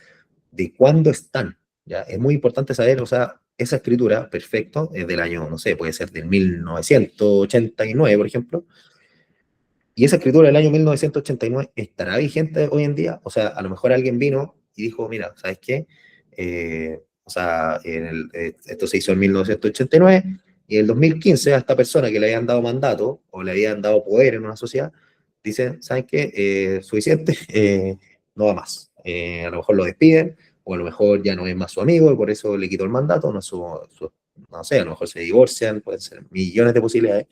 de cuándo están, ¿ya? Es muy importante saber, o sea, esa escritura, perfecto, es del año, no sé, puede ser del 1989, por ejemplo, y esa escritura del año 1989 estará vigente hoy en día, o sea, a lo mejor alguien vino y dijo, mira, ¿sabes qué? O sea, esto se hizo en 1989 y en el 2015 a esta persona que le habían dado mandato o le habían dado poder en una sociedad, dice, ¿saben qué? Suficiente, no va más. A lo mejor lo despiden o a lo mejor ya no es más su amigo y por eso le quitó el mandato, no sé, a lo mejor se divorcian, pueden ser millones de posibilidades.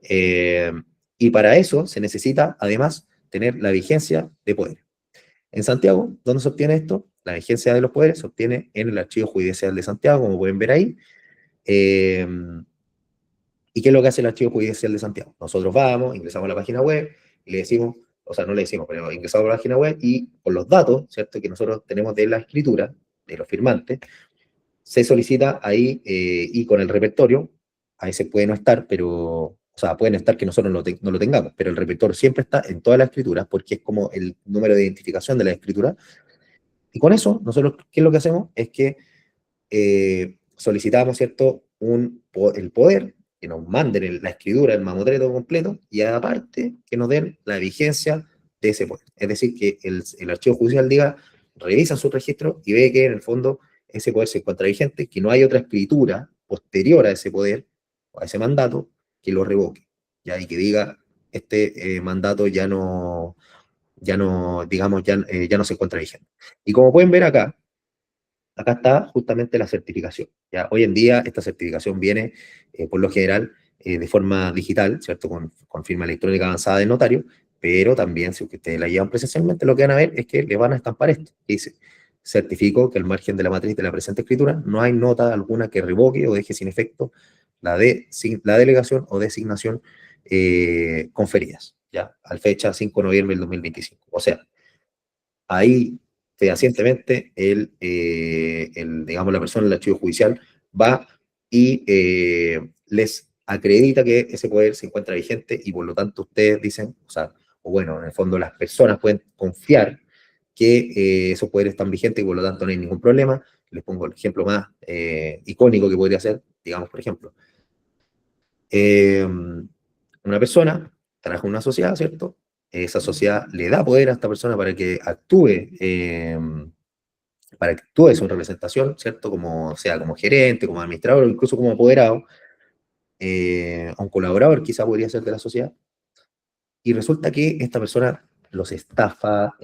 Eh, y para eso se necesita, además, tener la vigencia de poder. En Santiago, ¿dónde se obtiene esto? La vigencia de los poderes se obtiene en el Archivo Judicial de Santiago, como pueden ver ahí. Eh, ¿Y qué es lo que hace el Archivo Judicial de Santiago? Nosotros vamos, ingresamos a la página web y le decimos, o sea, no le decimos, pero ingresamos a la página web y con los datos, ¿cierto?, que nosotros tenemos de la escritura, de los firmantes, se solicita ahí y con el repertorio, ahí se puede no estar, pero, o sea, pueden estar que nosotros no lo tengamos, pero el repertorio siempre está en todas las escrituras porque es como el número de identificación de la escritura. Y con eso, nosotros, ¿qué es lo que hacemos? Es que solicitamos, ¿cierto?, el poder, que nos manden la escritura, el mamotreto completo, y aparte que nos den la vigencia de ese poder. Es decir, que el archivo judicial diga, revisa su registro y ve que en el fondo ese poder se encuentra vigente, que no hay otra escritura posterior a ese poder, o a ese mandato, que lo revoque, ¿ya? Y que diga, este mandato digamos, ya no se encuentra vigente. Y como pueden ver acá está justamente la certificación. ¿Ya? Hoy en día esta certificación viene, por lo general, de forma digital, ¿cierto? Con firma electrónica avanzada del notario, pero también si ustedes la llevan presencialmente, lo que van a ver es que le van a estampar esto, que dice, certifico que al margen de la matriz de la presente escritura no hay nota alguna que revoque o deje sin efecto la delegación o designación conferidas, ¿ya? Al fecha 5 de noviembre del 2025. O sea, ahí fehacientemente digamos, la persona del archivo judicial va y les acredita que ese poder se encuentra vigente y por lo tanto ustedes dicen, o sea, o bueno, en el fondo las personas pueden confiar que esos poderes están vigentes y por lo tanto no hay ningún problema. Les pongo el ejemplo más icónico que podría ser, digamos, por ejemplo, una persona trabaja en una sociedad, ¿cierto? Esa sociedad le da poder a esta persona para que actúe su representación, ¿cierto? Como sea como gerente, como administrador, o incluso como apoderado, a un colaborador quizá podría ser de la sociedad, y resulta que esta persona los estafa,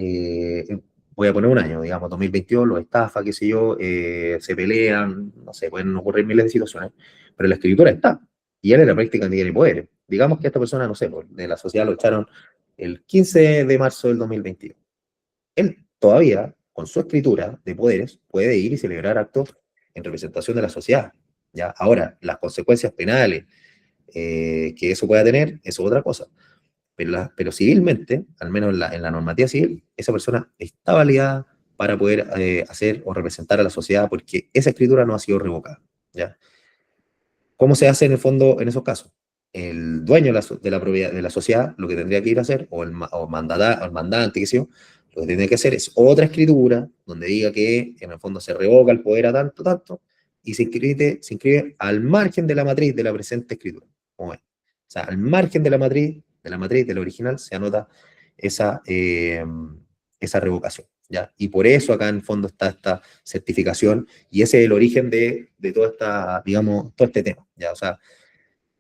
voy a poner un año, digamos, 2022, los estafa, qué sé yo, se pelean, no sé, pueden ocurrir miles de situaciones, pero la escritura está, y él en la práctica no tiene poderes. Digamos que esta persona, no sé, de la sociedad lo echaron el 15 de marzo del 2022. Él todavía, con su escritura de poderes, puede ir y celebrar actos en representación de la sociedad. ¿Ya? Ahora, las consecuencias penales que eso pueda tener, eso es otra cosa. Pero civilmente, al menos en la normativa civil, esa persona está validada para poder hacer o representar a la sociedad porque esa escritura no ha sido revocada. ¿Ya? ¿Cómo se hace en el fondo en esos casos? El dueño de la propiedad de la sociedad lo que tendría que ir a hacer, o el mandante, qué sé yo, lo que tendría que hacer es otra escritura donde diga que en el fondo se revoca el poder a tanto, tanto, y se inscribe al margen de la matriz de la presente escritura. ¿Cómo es? O sea, al margen de la original, se anota esa revocación. ¿Ya? Y por eso acá en el fondo está esta certificación y ese es el origen de toda esta, digamos, todo este tema, ¿ya? O sea,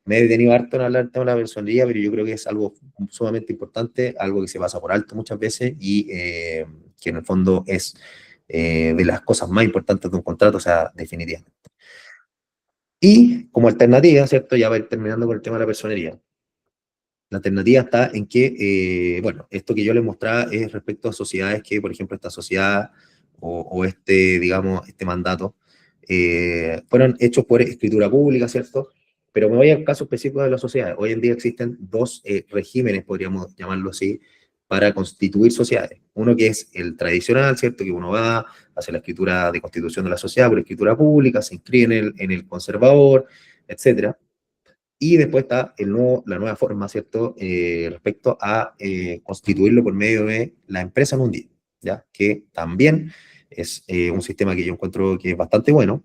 me he detenido harto en hablar del tema de la personería, pero yo creo que es algo sumamente importante, algo que se pasa por alto muchas veces y que en el fondo es de las cosas más importantes de un contrato, o sea, definitivamente. Y como alternativa, ¿cierto? Ya va a ir terminando con el tema de la personería. La alternativa está en que, bueno, esto que yo les mostraba es respecto a sociedades que, por ejemplo, esta sociedad o este, digamos, este mandato, fueron hechos por escritura pública, ¿cierto? Pero me voy al caso específico de las sociedades. Hoy en día existen dos regímenes, podríamos llamarlo así, para constituir sociedades. Uno que es el tradicional, ¿cierto? Que uno va, hace la escritura de constitución de la sociedad por escritura pública, se inscribe en el conservador, etcétera. Y después está la nueva forma, ¿cierto? Respecto a constituirlo por medio de la empresa en un día, ¿ya? Que también es un sistema que yo encuentro que es bastante bueno,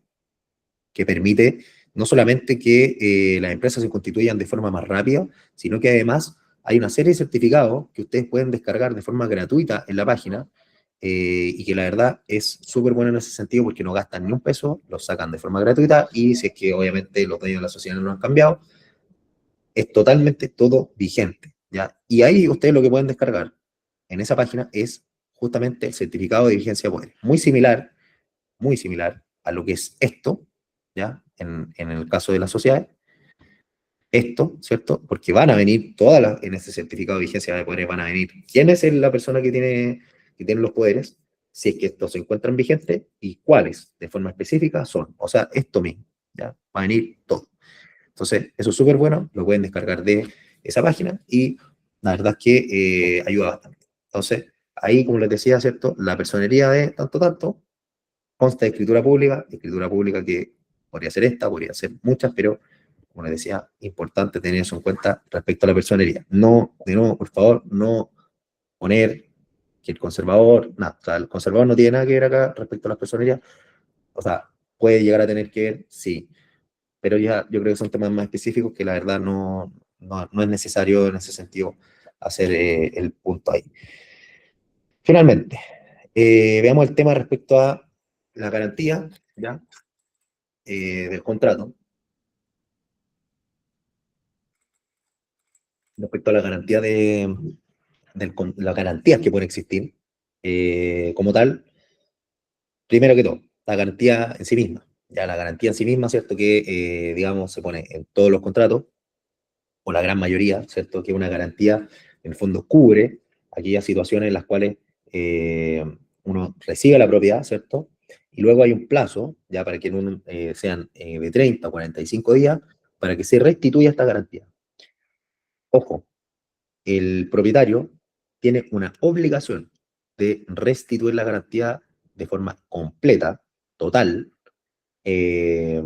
que permite no solamente que las empresas se constituyan de forma más rápida, sino que además hay una serie de certificados que ustedes pueden descargar de forma gratuita en la página y que la verdad es súper bueno en ese sentido porque no gastan ni un peso, los sacan de forma gratuita y si es que obviamente los dueños de la sociedad no lo han cambiado, es totalmente todo vigente, ¿ya? Y ahí ustedes lo que pueden descargar en esa página es justamente el certificado de vigencia de poderes. Muy similar a lo que es esto, ¿ya? En el caso de las sociedades, esto, ¿cierto? Porque van a venir en ese certificado de vigencia de poderes van a venir quién es la persona que tiene los poderes, si es que estos se encuentran vigentes y cuáles de forma específica son. O sea, esto mismo, ¿ya? Va a venir todo. Entonces, eso es súper bueno, lo pueden descargar de esa página y la verdad es que ayuda bastante. Entonces, ahí, como les decía, ¿cierto? La personería de tanto, tanto, consta de escritura pública que podría ser esta, podría ser muchas, pero, como les decía, importante tener eso en cuenta respecto a la personería. No, de nuevo, por favor, no poner que el conservador, nada, o sea, el conservador no tiene nada que ver acá respecto a las personerías, o sea, puede llegar a tener que ver, sí, pero ya yo creo que son temas más específicos que la verdad no es necesario en ese sentido hacer el punto ahí. Finalmente, veamos el tema respecto a la garantía, ¿ya? Del contrato, respecto a la garantía las garantías que pueden existir como tal, primero que todo, la garantía en sí misma, ya la garantía en sí misma, ¿cierto? Que, digamos, se pone en todos los contratos, o la gran mayoría, ¿cierto? Que una garantía, en el fondo, cubre aquellas situaciones en las cuales uno recibe la propiedad, ¿cierto? Y luego hay un plazo, ya para que sean de 30 o 45 días, para que se restituya esta garantía. Ojo, el propietario tiene una obligación de restituir la garantía de forma completa, total, eh,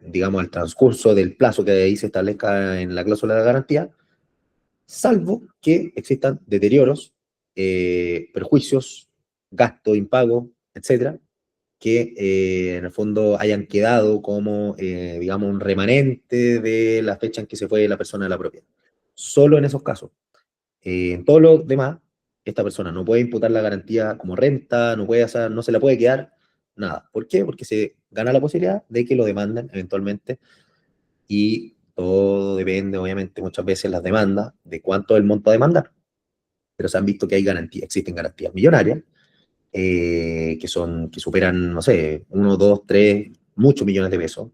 digamos, al transcurso del plazo que ahí se establezca en la cláusula de garantía, salvo que existan deterioros, perjuicios, gasto, impago, etcétera, que en el fondo hayan quedado como, digamos, un remanente de la fecha en que se fue la persona de la propiedad. Solo en esos casos. En todo lo demás, esta persona no puede imputar la garantía como renta, no se la puede quedar, nada. ¿Por qué? Porque se gana la posibilidad de que lo demanden eventualmente y todo depende, obviamente, muchas veces las demandas de cuánto es el monto a demandar. Pero se han visto que existen garantías millonarias que superan, no sé, 1, 2, 3, muchos millones de pesos.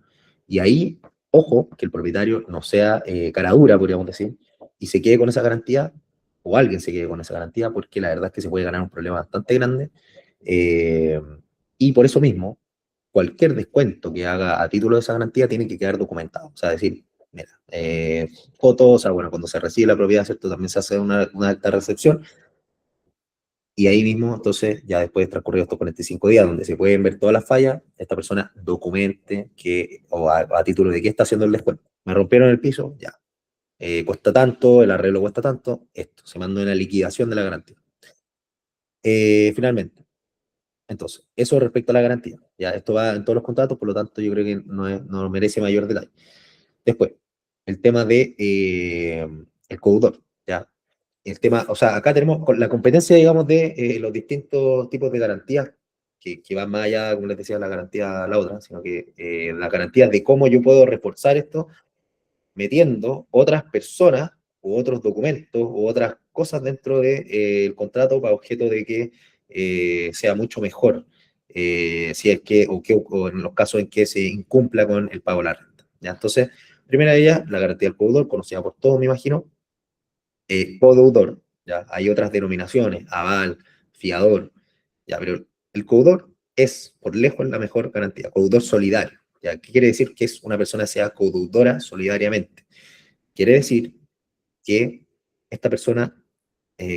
Y ahí, ojo, que el propietario no sea cara dura, podríamos decir, y se quede con esa garantía, o alguien se quede con esa garantía, porque la verdad es que se puede ganar un problema bastante grande. eh, y por eso mismo, cualquier descuento que haga a título de esa garantía tiene que quedar documentado. O sea, decir, mira, fotos, o sea, bueno, cuando se recibe la propiedad, ¿cierto? También se hace una acta de recepción, y ahí mismo, entonces, ya después de transcurridos estos 45 días, donde se pueden ver todas las fallas, esta persona documente que, o a título de qué está haciendo el descuento. Me rompieron el piso, ya. Cuesta tanto, el arreglo cuesta tanto, esto. Se manda una liquidación de la garantía. Finalmente, entonces, eso respecto a la garantía. Ya, esto va en todos los contratos, por lo tanto, yo creo que no merece mayor detalle. Después, el tema de el codeudor, ¿ya? El tema, o sea, acá tenemos la competencia, digamos, de los distintos tipos de garantías que van más allá, como les decía, la garantía la otra, sino que la garantía de cómo yo puedo reforzar esto metiendo otras personas u otros documentos u otras cosas dentro del contrato para objeto de que sea mucho mejor si es que o en los casos en que se incumpla con el pago de la renta. ¿Ya? Entonces, primera de ellas, la garantía del codeudor, conocida por todos, me imagino, codeudor, ¿ya? Hay otras denominaciones, aval, fiador, ¿ya? Pero el codeudor es, por lejos, la mejor garantía, codeudor solidario, ¿ya? ¿Qué quiere decir? Que es una persona sea codeudora solidariamente. Quiere decir que esta persona,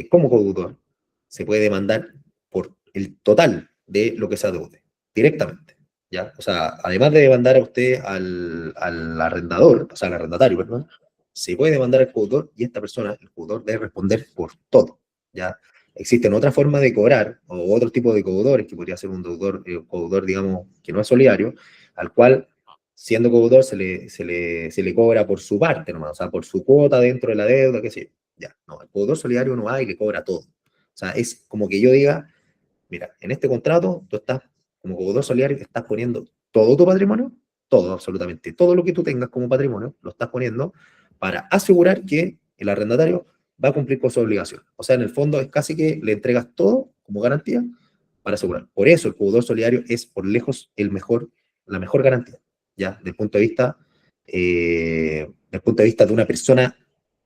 como codeudor, se puede demandar por el total de lo que se adeude, directamente, ¿ya? O sea, además de demandar a usted al arrendador, o sea, al arrendatario, perdón, se puede demandar al codeudor y esta persona, el codeudor, debe responder por todo, ¿ya? Existen otras formas de cobrar, o otro tipo de codeudores, que podría ser un codeudor, digamos, que no es solidario, al cual siendo codeudor se le cobra por su parte nomás, o sea, por su cuota dentro de la deuda, qué sé yo. Ya, no, el codeudor solidario no va y le cobra todo. O sea, es como que yo diga, mira, en este contrato tú estás, como codeudor solidario, estás poniendo todo tu patrimonio, todo, absolutamente, todo lo que tú tengas como patrimonio, lo estás poniendo para asegurar que el arrendatario va a cumplir con su obligación. O sea, en el fondo es casi que le entregas todo como garantía para asegurar. Por eso el codeudor solidario es por lejos la mejor garantía, ¿ya? Del punto de vista de una persona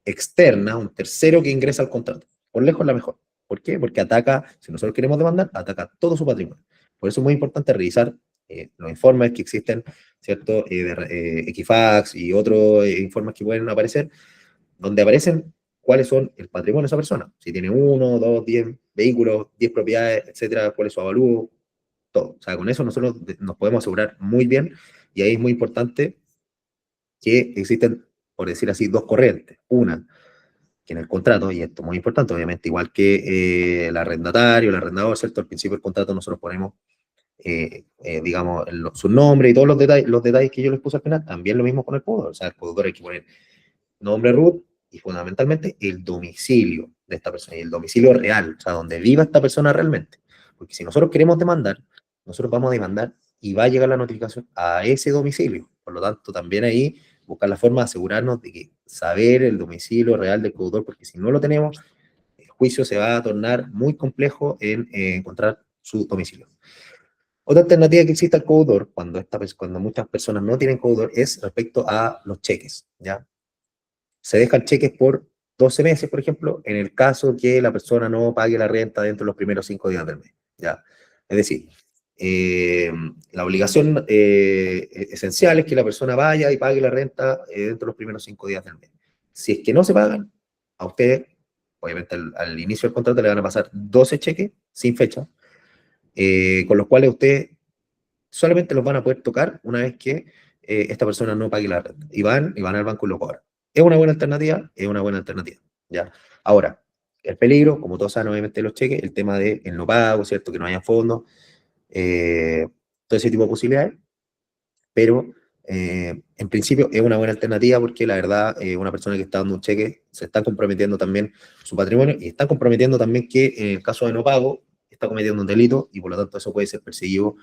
externa, un tercero que ingresa al contrato. Por lejos la mejor. ¿Por qué? Porque ataca, si nosotros queremos demandar, ataca todo su patrimonio. Por eso es muy importante revisar los informes que existen, ¿cierto? Equifax y otros informes que pueden aparecer, donde aparecen cuáles son el patrimonio de esa persona. Si tiene 1, 2, 10 vehículos, 10 propiedades, etcétera, cuál es su avalúo, todo. O sea, con eso nosotros nos podemos asegurar muy bien y ahí es muy importante que existen, por decir así, dos corrientes. Una, que en el contrato, y esto es muy importante, obviamente, igual que el arrendatario, el arrendador, ¿cierto? Al principio del contrato nosotros ponemos, digamos, su nombre y todos los detalles que yo les puse al final, también lo mismo con el codeudor. O sea, el codeudor hay que poner nombre root y fundamentalmente el domicilio de esta persona y el domicilio real, o sea, donde viva esta persona realmente. Porque si nosotros queremos demandar, nosotros vamos a demandar y va a llegar la notificación a ese domicilio. Por lo tanto, también ahí buscar la forma de asegurarnos de que saber el domicilio real del codeudor, porque si no lo tenemos, el juicio se va a tornar muy complejo en encontrar su domicilio. Otra alternativa que existe al codeudor, cuando muchas personas no tienen codeudor, es respecto a los cheques, ¿ya? Se dejan cheques por 12 meses, por ejemplo, en el caso que la persona no pague la renta dentro de los primeros 5 días del mes, ¿ya? Es decir, la obligación esencial es que la persona vaya y pague la renta dentro de los primeros 5 días del mes. Si es que no se pagan, a usted, obviamente al inicio del contrato le van a pasar 12 cheques sin fecha, con los cuales usted solamente los van a poder tocar una vez que esta persona no pague la renta. Y van al banco y lo cobran. ¿Es una buena alternativa? Es una buena alternativa, ¿ya? Ahora, el peligro, como todos saben, obviamente, los cheques, el tema de el no pago, ¿cierto? Que no haya fondos, todo ese tipo de posibilidades, pero en principio es una buena alternativa porque la verdad, una persona que está dando un cheque se está comprometiendo también su patrimonio y está comprometiendo también que en el caso de no pago está cometiendo un delito y por lo tanto eso puede ser perseguido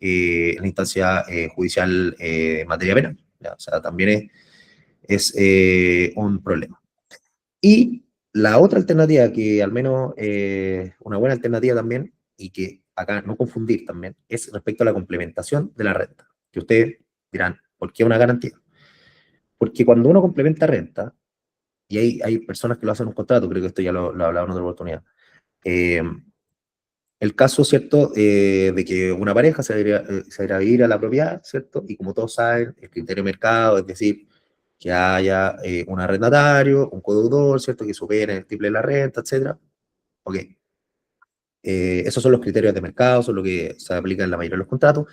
en la instancia judicial en materia penal. ¿Ya? O sea, también es un problema. Y la otra alternativa, que al menos una buena alternativa también, y que acá no confundir también, es respecto a la complementación de la renta. Que ustedes dirán, ¿por qué una garantía? Porque cuando uno complementa renta, y hay personas que lo hacen en un contrato, creo que esto ya lo hablaba en otra oportunidad, eh, el caso, ¿cierto?, de que una pareja se va a ir a vivir a la propiedad, ¿cierto? Y como todos saben, el criterio de mercado, es decir, que haya un arrendatario, un codeudor, ¿cierto?, que supere el triple de la renta, etcétera. Ok. Esos son los criterios de mercado, son lo que se aplica en la mayoría de los contratos,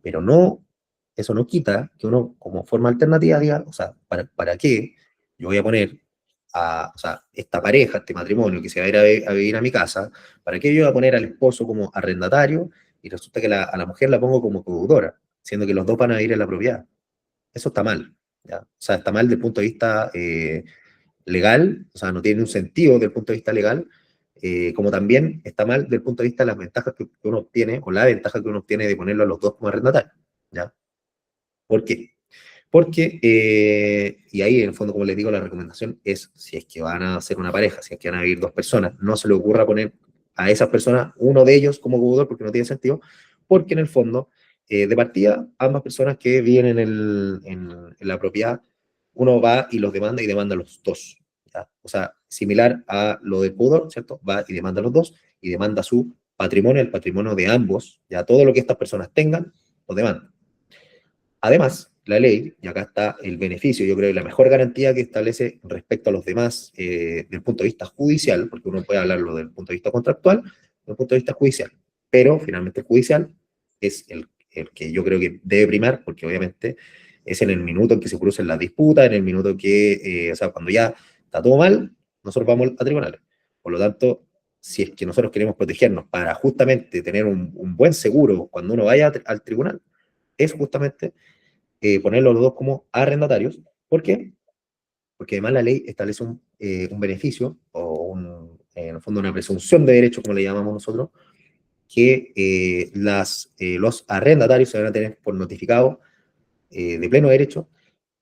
pero no, eso no quita que uno, como forma alternativa, diga, o sea, ¿para qué yo voy a poner o sea, esta pareja, este matrimonio que se va a ir a vivir a mi casa, ¿para qué yo voy a poner al esposo como arrendatario y resulta que a la mujer la pongo como codeudora, siendo que los dos van a vivir en la propiedad? Eso está mal, ¿ya? O sea, está mal desde el punto de vista legal, o sea, no tiene un sentido desde el punto de vista legal, como también está mal desde el punto de vista de las ventajas que uno obtiene, o la ventaja que uno obtiene de ponerlo a los dos como arrendatarios, ¿ya? ¿Por qué? Porque, y ahí en el fondo, como les digo, la recomendación es, si es que van a ser una pareja, si es que van a vivir dos personas, no se le ocurra poner a esas personas, uno de ellos como codeudor, porque no tiene sentido, porque en el fondo, de partida, ambas personas que viven en la propiedad, uno va y los demanda y demanda a los dos, ¿ya? O sea, similar a lo del codeudor, ¿cierto? Va y demanda a los dos, y demanda su patrimonio, el patrimonio de ambos, ya todo lo que estas personas tengan, lo demanda. Además, la ley, y acá está el beneficio, yo creo que la mejor garantía que establece respecto a los demás, desde el punto de vista judicial, porque uno puede hablarlo desde el punto de vista contractual, desde el punto de vista judicial, pero finalmente el judicial es el que yo creo que debe primar, porque obviamente es en el minuto en que se crucen las disputas, en el minuto en que, o sea, cuando ya está todo mal, nosotros vamos a tribunales. Por lo tanto, si es que nosotros queremos protegernos para justamente tener un buen seguro cuando uno vaya al tribunal, es justamente ponerlos los dos como arrendatarios. ¿Por qué? Porque además la ley establece un beneficio o en el fondo una presunción de derecho, como le llamamos nosotros, que los arrendatarios se van a tener por notificado de pleno derecho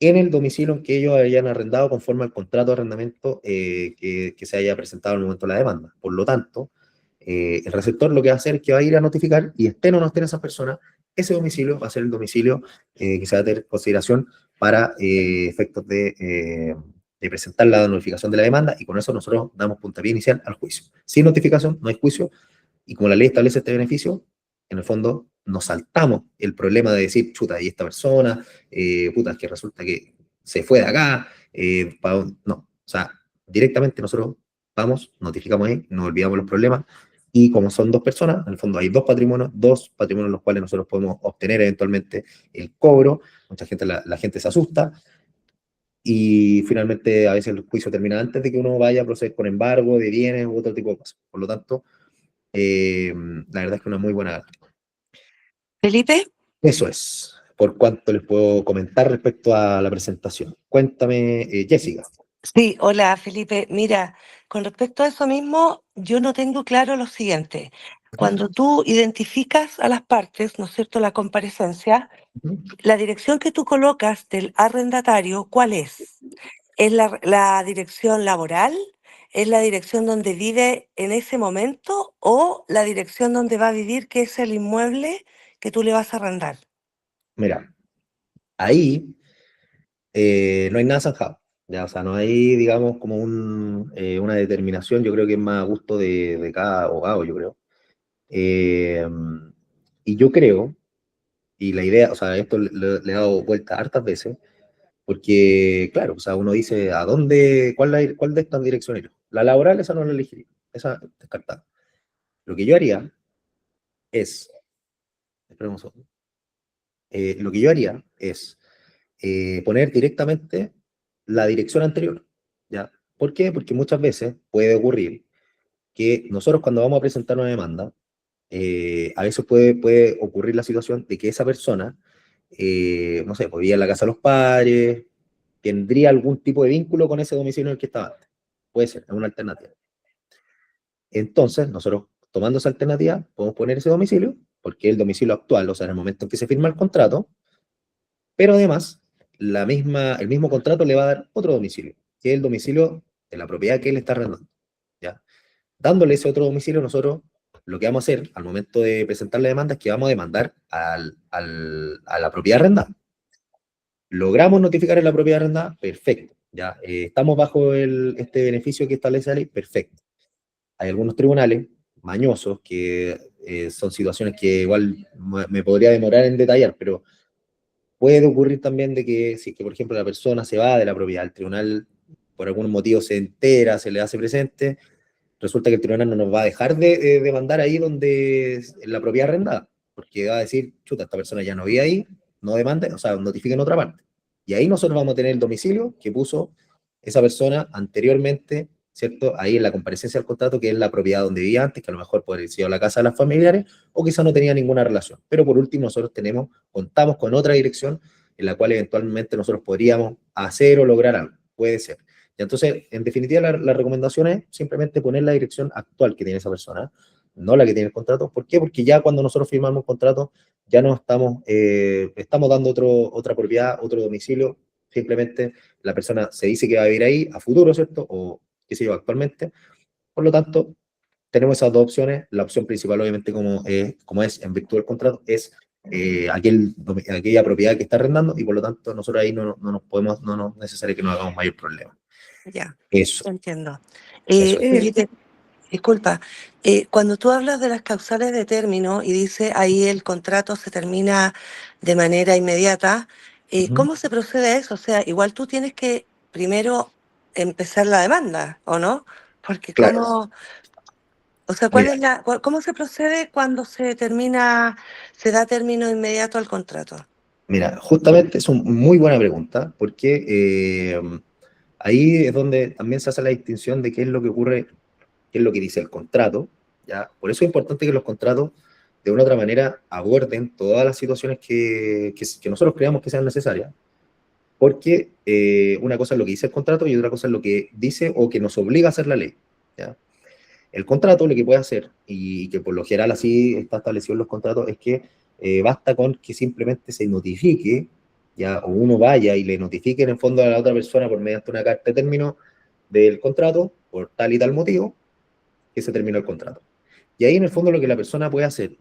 en el domicilio en que ellos hayan arrendado conforme al contrato de arrendamiento que se haya presentado en el momento de la demanda. Por lo tanto, el receptor lo que va a hacer es que va a ir a notificar, y estén o no estén esas personas, ese domicilio va a ser el domicilio que se va a tener en consideración para efectos de presentar la notificación de la demanda, y con eso nosotros damos puntapié inicial al juicio. Sin notificación no hay juicio, y como la ley establece este beneficio, en el fondo nos saltamos el problema de decir, chuta, y esta persona, puta, es que resulta que se fue de acá, no, o sea, directamente nosotros vamos, notificamos ahí, nos olvidamos los problemas, y como son dos personas, en el fondo hay dos patrimonios en los cuales nosotros podemos obtener eventualmente el cobro. Mucha gente, la gente se asusta, y finalmente a veces el juicio termina antes de que uno vaya a proceder con embargo de bienes u otro tipo de cosas. Por lo tanto, la verdad es que una muy buena. Felipe, Eso es, por cuanto les puedo comentar respecto a la presentación. Cuéntame, Jessica. sí, hola Felipe. Mira, con respecto a eso mismo, yo no tengo claro lo siguiente. Ujú, Cuando tú identificas a las partes, ¿no es cierto?, la comparecencia, ujú. la dirección que tú colocas del arrendatario, ¿cuál es? ¿Es la dirección laboral? ¿Es la dirección donde vive en ese momento? ¿O la dirección donde va a vivir, que es el inmueble que tú le vas a arrendar? Mira, ahí no hay nada zanjado, ya, o sea, no hay, digamos, como una determinación. Yo creo que es más a gusto de cada abogado, yo creo. Eh, y yo creo, y la idea, o sea, esto le he dado vuelta hartas veces, porque, claro, o sea, uno dice, ¿a dónde, cuál de estas direcciones? La laboral, esa no la elegiría, esa descartada. Lo que yo haría es, esperemos un segundo, lo que yo haría es poner directamente la dirección anterior, ¿ya? ¿Por qué? Porque muchas veces puede ocurrir que nosotros cuando vamos a presentar una demanda, a veces puede ocurrir la situación de que esa persona, no sé, podría ir a la casa de los padres, tendría algún tipo de vínculo con ese domicilio en el que estaba antes. Puede ser, es una alternativa. Entonces, nosotros, tomando esa alternativa, podemos poner ese domicilio, porque es el domicilio actual, o sea, en el momento en que se firma el contrato, pero además, el mismo contrato le va a dar otro domicilio, que es el domicilio de la propiedad que él está arrendando, ¿ya? Dándole ese otro domicilio, nosotros lo que vamos a hacer al momento de presentar la demanda es que vamos a demandar a la propiedad arrendada. Logramos notificar en la propiedad arrendada, perfecto. Ya, estamos bajo este beneficio que establece la ley, perfecto. Hay algunos tribunales mañosos que son situaciones que igual me podría demorar en detallar, pero puede ocurrir también de que si es que, por ejemplo, la persona se va de la propiedad, el tribunal por algún motivo se entera, se le hace presente, resulta que el tribunal no nos va a dejar de demandar ahí donde es la propiedad arrendada, porque va a decir, chuta, esta persona ya no vive ahí, no demande, o sea, notifique en otra parte. Y ahí nosotros vamos a tener el domicilio que puso esa persona anteriormente, ¿cierto? Ahí en la comparecencia del contrato, que es la propiedad donde vivía antes, que a lo mejor podría haber sido la casa de las familiares, o quizá no tenía ninguna relación. Pero por último, nosotros contamos con otra dirección en la cual eventualmente nosotros podríamos hacer o lograr algo. Puede ser. Y entonces, en definitiva, la recomendación es simplemente poner la dirección actual que tiene esa persona, no la que tiene el contrato. ¿Por qué? Porque ya cuando nosotros firmamos un contrato, ya no estamos dando otra propiedad, otro domicilio. Simplemente la persona se dice que va a vivir ahí a futuro, ¿cierto? O qué sé yo, actualmente. Por lo tanto, tenemos esas dos opciones. La opción principal, obviamente, como es en virtud del contrato, es aquella propiedad que está arrendando, y por lo tanto nosotros ahí no es necesario que nos hagamos mayor problema. Ya, Eso, entiendo. eso es. Felipe, disculpa, cuando tú hablas de las causales de término y dice ahí el contrato se termina de manera inmediata, Ujú. ¿cómo se procede a eso? O sea, igual tú tienes que primero empezar la demanda, ¿o no? Porque Claro. o sea, Mira, ¿cómo se procede cuando se da término inmediato al contrato? justamente es una muy buena pregunta, porque ahí es donde también se hace la distinción de qué es lo que ocurre, qué es lo que dice el contrato, ¿ya? Por eso es importante que los contratos, de una u otra manera, aborden todas las situaciones que nosotros creamos que sean necesarias, porque una cosa es lo que dice el contrato y otra cosa es lo que dice o que nos obliga a hacer la ley, ¿ya? El contrato lo que puede hacer, y que por lo general así está establecido en los contratos, es que basta con que simplemente se notifique, ya, o uno vaya y le notifique en el fondo a la otra persona por mediante una carta de término del contrato, por tal y tal motivo, que se terminó el contrato. Y ahí en el fondo lo que la persona puede hacer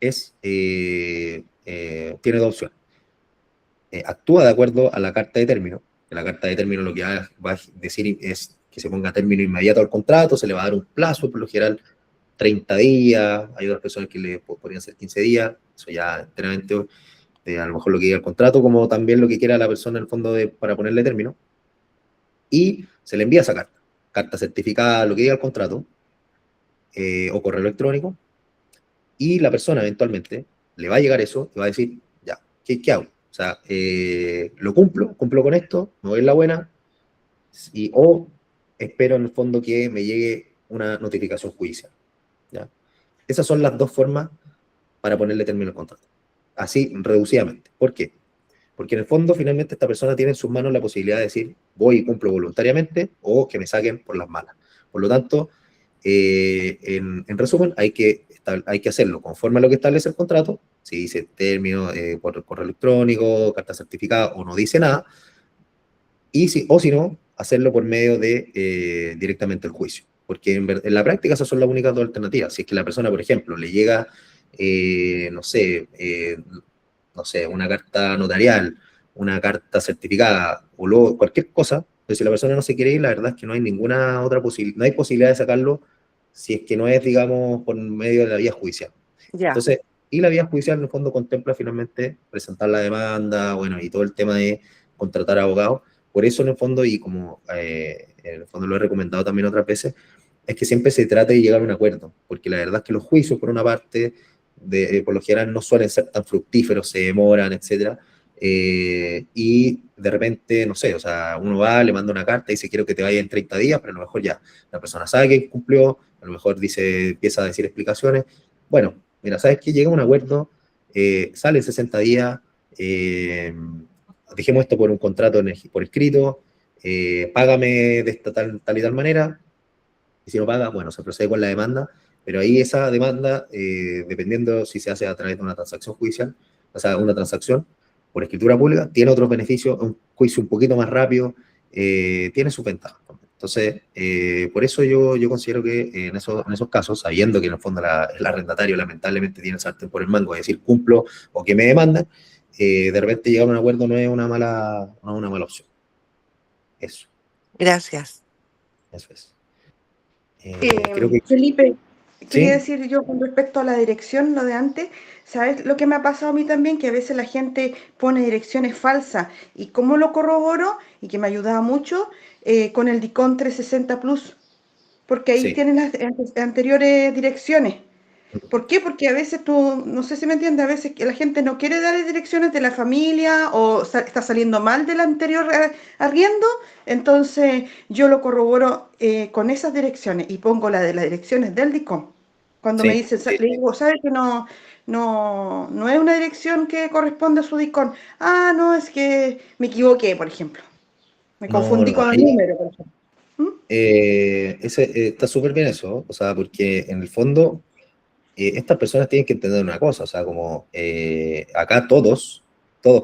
es, tiene dos opciones. Actúa de acuerdo a la carta de término. La carta de término lo que va a decir es que se ponga término inmediato al contrato, se le va a dar un plazo, por lo general 30 días, hay otras personas que le podrían ser 15 días, eso ya enteramente a lo mejor lo que diga el contrato, como también lo que quiera la persona en el fondo para ponerle término, y se le envía esa carta certificada, lo que diga el contrato, o correo electrónico, y la persona eventualmente le va a llegar eso y va a decir, ya, ¿qué hago? O sea, lo cumplo con esto, me voy en la buena, o espero en el fondo que me llegue una notificación judicial, ¿ya? Esas son las dos formas para ponerle término al contrato. Así, reducidamente. ¿Por qué? Porque en el fondo, finalmente, esta persona tiene en sus manos la posibilidad de decir, voy y cumplo voluntariamente, o que me saquen por las malas. Por lo tanto, en resumen, hay que hacerlo conforme a lo que establece el contrato. Si dice término por correo electrónico, carta certificada, o no dice nada, o si no, hacerlo por medio de directamente el juicio. Porque en la práctica esas son las únicas dos alternativas. Si es que la persona, por ejemplo, le llega, no sé, una carta notarial, una carta certificada, o cualquier cosa, pues si la persona no se quiere ir, la verdad es que no hay ninguna otra posibilidad, no hay posibilidad de sacarlo si es que no es, digamos, por medio de la vía judicial. Ya. Entonces, y la vía judicial en el fondo contempla finalmente presentar la demanda, bueno, y todo el tema de contratar abogados. Por eso en el fondo, y como en el fondo lo he recomendado también otras veces, es que siempre se trate de llegar a un acuerdo, porque la verdad es que los juicios, por una parte, por lo general no suelen ser tan fructíferos, se demoran, etc. Y de repente, no sé, o sea, uno va, le manda una carta y dice quiero que te vaya en 30 días, pero a lo mejor ya la persona sabe que cumplió, a lo mejor empieza a decir explicaciones. Bueno, mira, ¿sabes qué? Llega a un acuerdo, sale en 60 días, dejemos esto por un contrato por escrito, págame de esta tal y tal manera, y si no paga, bueno, se procede con la demanda, pero ahí esa demanda, dependiendo si se hace a través de una transacción judicial, o sea, una transacción por escritura pública, tiene otros beneficios, un juicio un poquito más rápido, tiene sus ventajas. Entonces, por eso yo considero que en esos casos, sabiendo que en el fondo el arrendatario lamentablemente tiene el sartén por el mango, es decir, cumplo o que me demandan, de repente llegar a un acuerdo no es no es una mala opción. Eso, Gracias. eso es. Creo que Felipe, quería sí, decir yo con respecto a la dirección, lo de antes, ¿sabes lo que me ha pasado a mí también? Que a veces la gente pone direcciones falsas y cómo lo corroboro y que me ayudaba mucho con el DICOM 360 Plus, porque ahí sí. tienen las anteriores direcciones. ¿Por qué? Porque a veces tú, no sé si me entiendes, a veces que la gente no quiere dar direcciones de la familia o está saliendo mal del anterior arriendo, entonces yo lo corroboro con esas direcciones y pongo la de las direcciones del DICOM. Cuando me Sí, dicen, sí, le digo, ¿sabe que no es una dirección que corresponde a su DICOM? Ah, no, es que me equivoqué, por ejemplo. Me no, confundí no, con el ahí número, por ejemplo. ¿Mm? está súper bien eso, o sea, porque en el fondo estas personas tienen que entender una cosa, o sea, como acá todos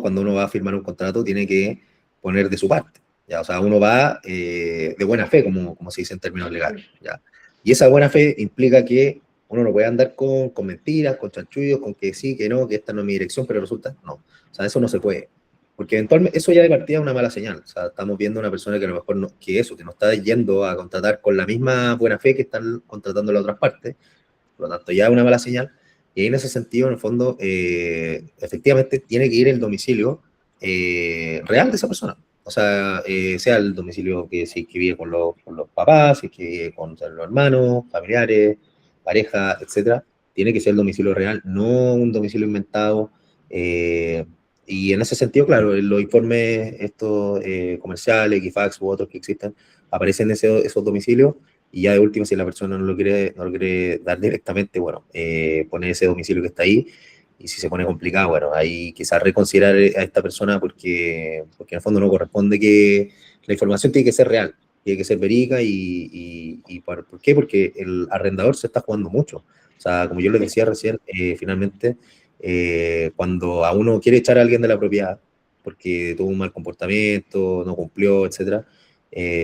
cuando uno va a firmar un contrato tiene que poner de su parte, ¿ya? O sea, uno va de buena fe, como se dice en términos legales, ¿ya? Y esa buena fe implica que uno no puede andar con mentiras, con chanchullos, con que sí, que no, que esta no es mi dirección, pero resulta, no. O sea, eso no se puede. Porque eventualmente eso ya de partida es una mala señal. O sea, estamos viendo una persona que a lo mejor no, que no está yendo a contratar con la misma buena fe que están contratando en las otras partes, por lo tanto ya es una mala señal, y ahí en ese sentido, en el fondo, efectivamente tiene que ir el domicilio real de esa persona. O sea, sea el domicilio que vive con los papás, si es que vive con, o sea, los hermanos, familiares, pareja, etcétera, tiene que ser el domicilio real, no un domicilio inventado. eh, y en ese sentido, claro, en los informes estos comerciales, Equifax u otros que existen, aparecen esos domicilios, y ya de último, si la persona no lo quiere dar directamente, bueno, poner ese domicilio que está ahí, y si se pone complicado, bueno, ahí quizás reconsiderar a esta persona porque en el fondo no corresponde que la información tiene que ser real, tiene que ser verídica y ¿por qué? Porque el arrendador se está jugando mucho. O sea, como yo les decía recién, finalmente, cuando a uno quiere echar a alguien de la propiedad porque tuvo un mal comportamiento, no cumplió, etcétera,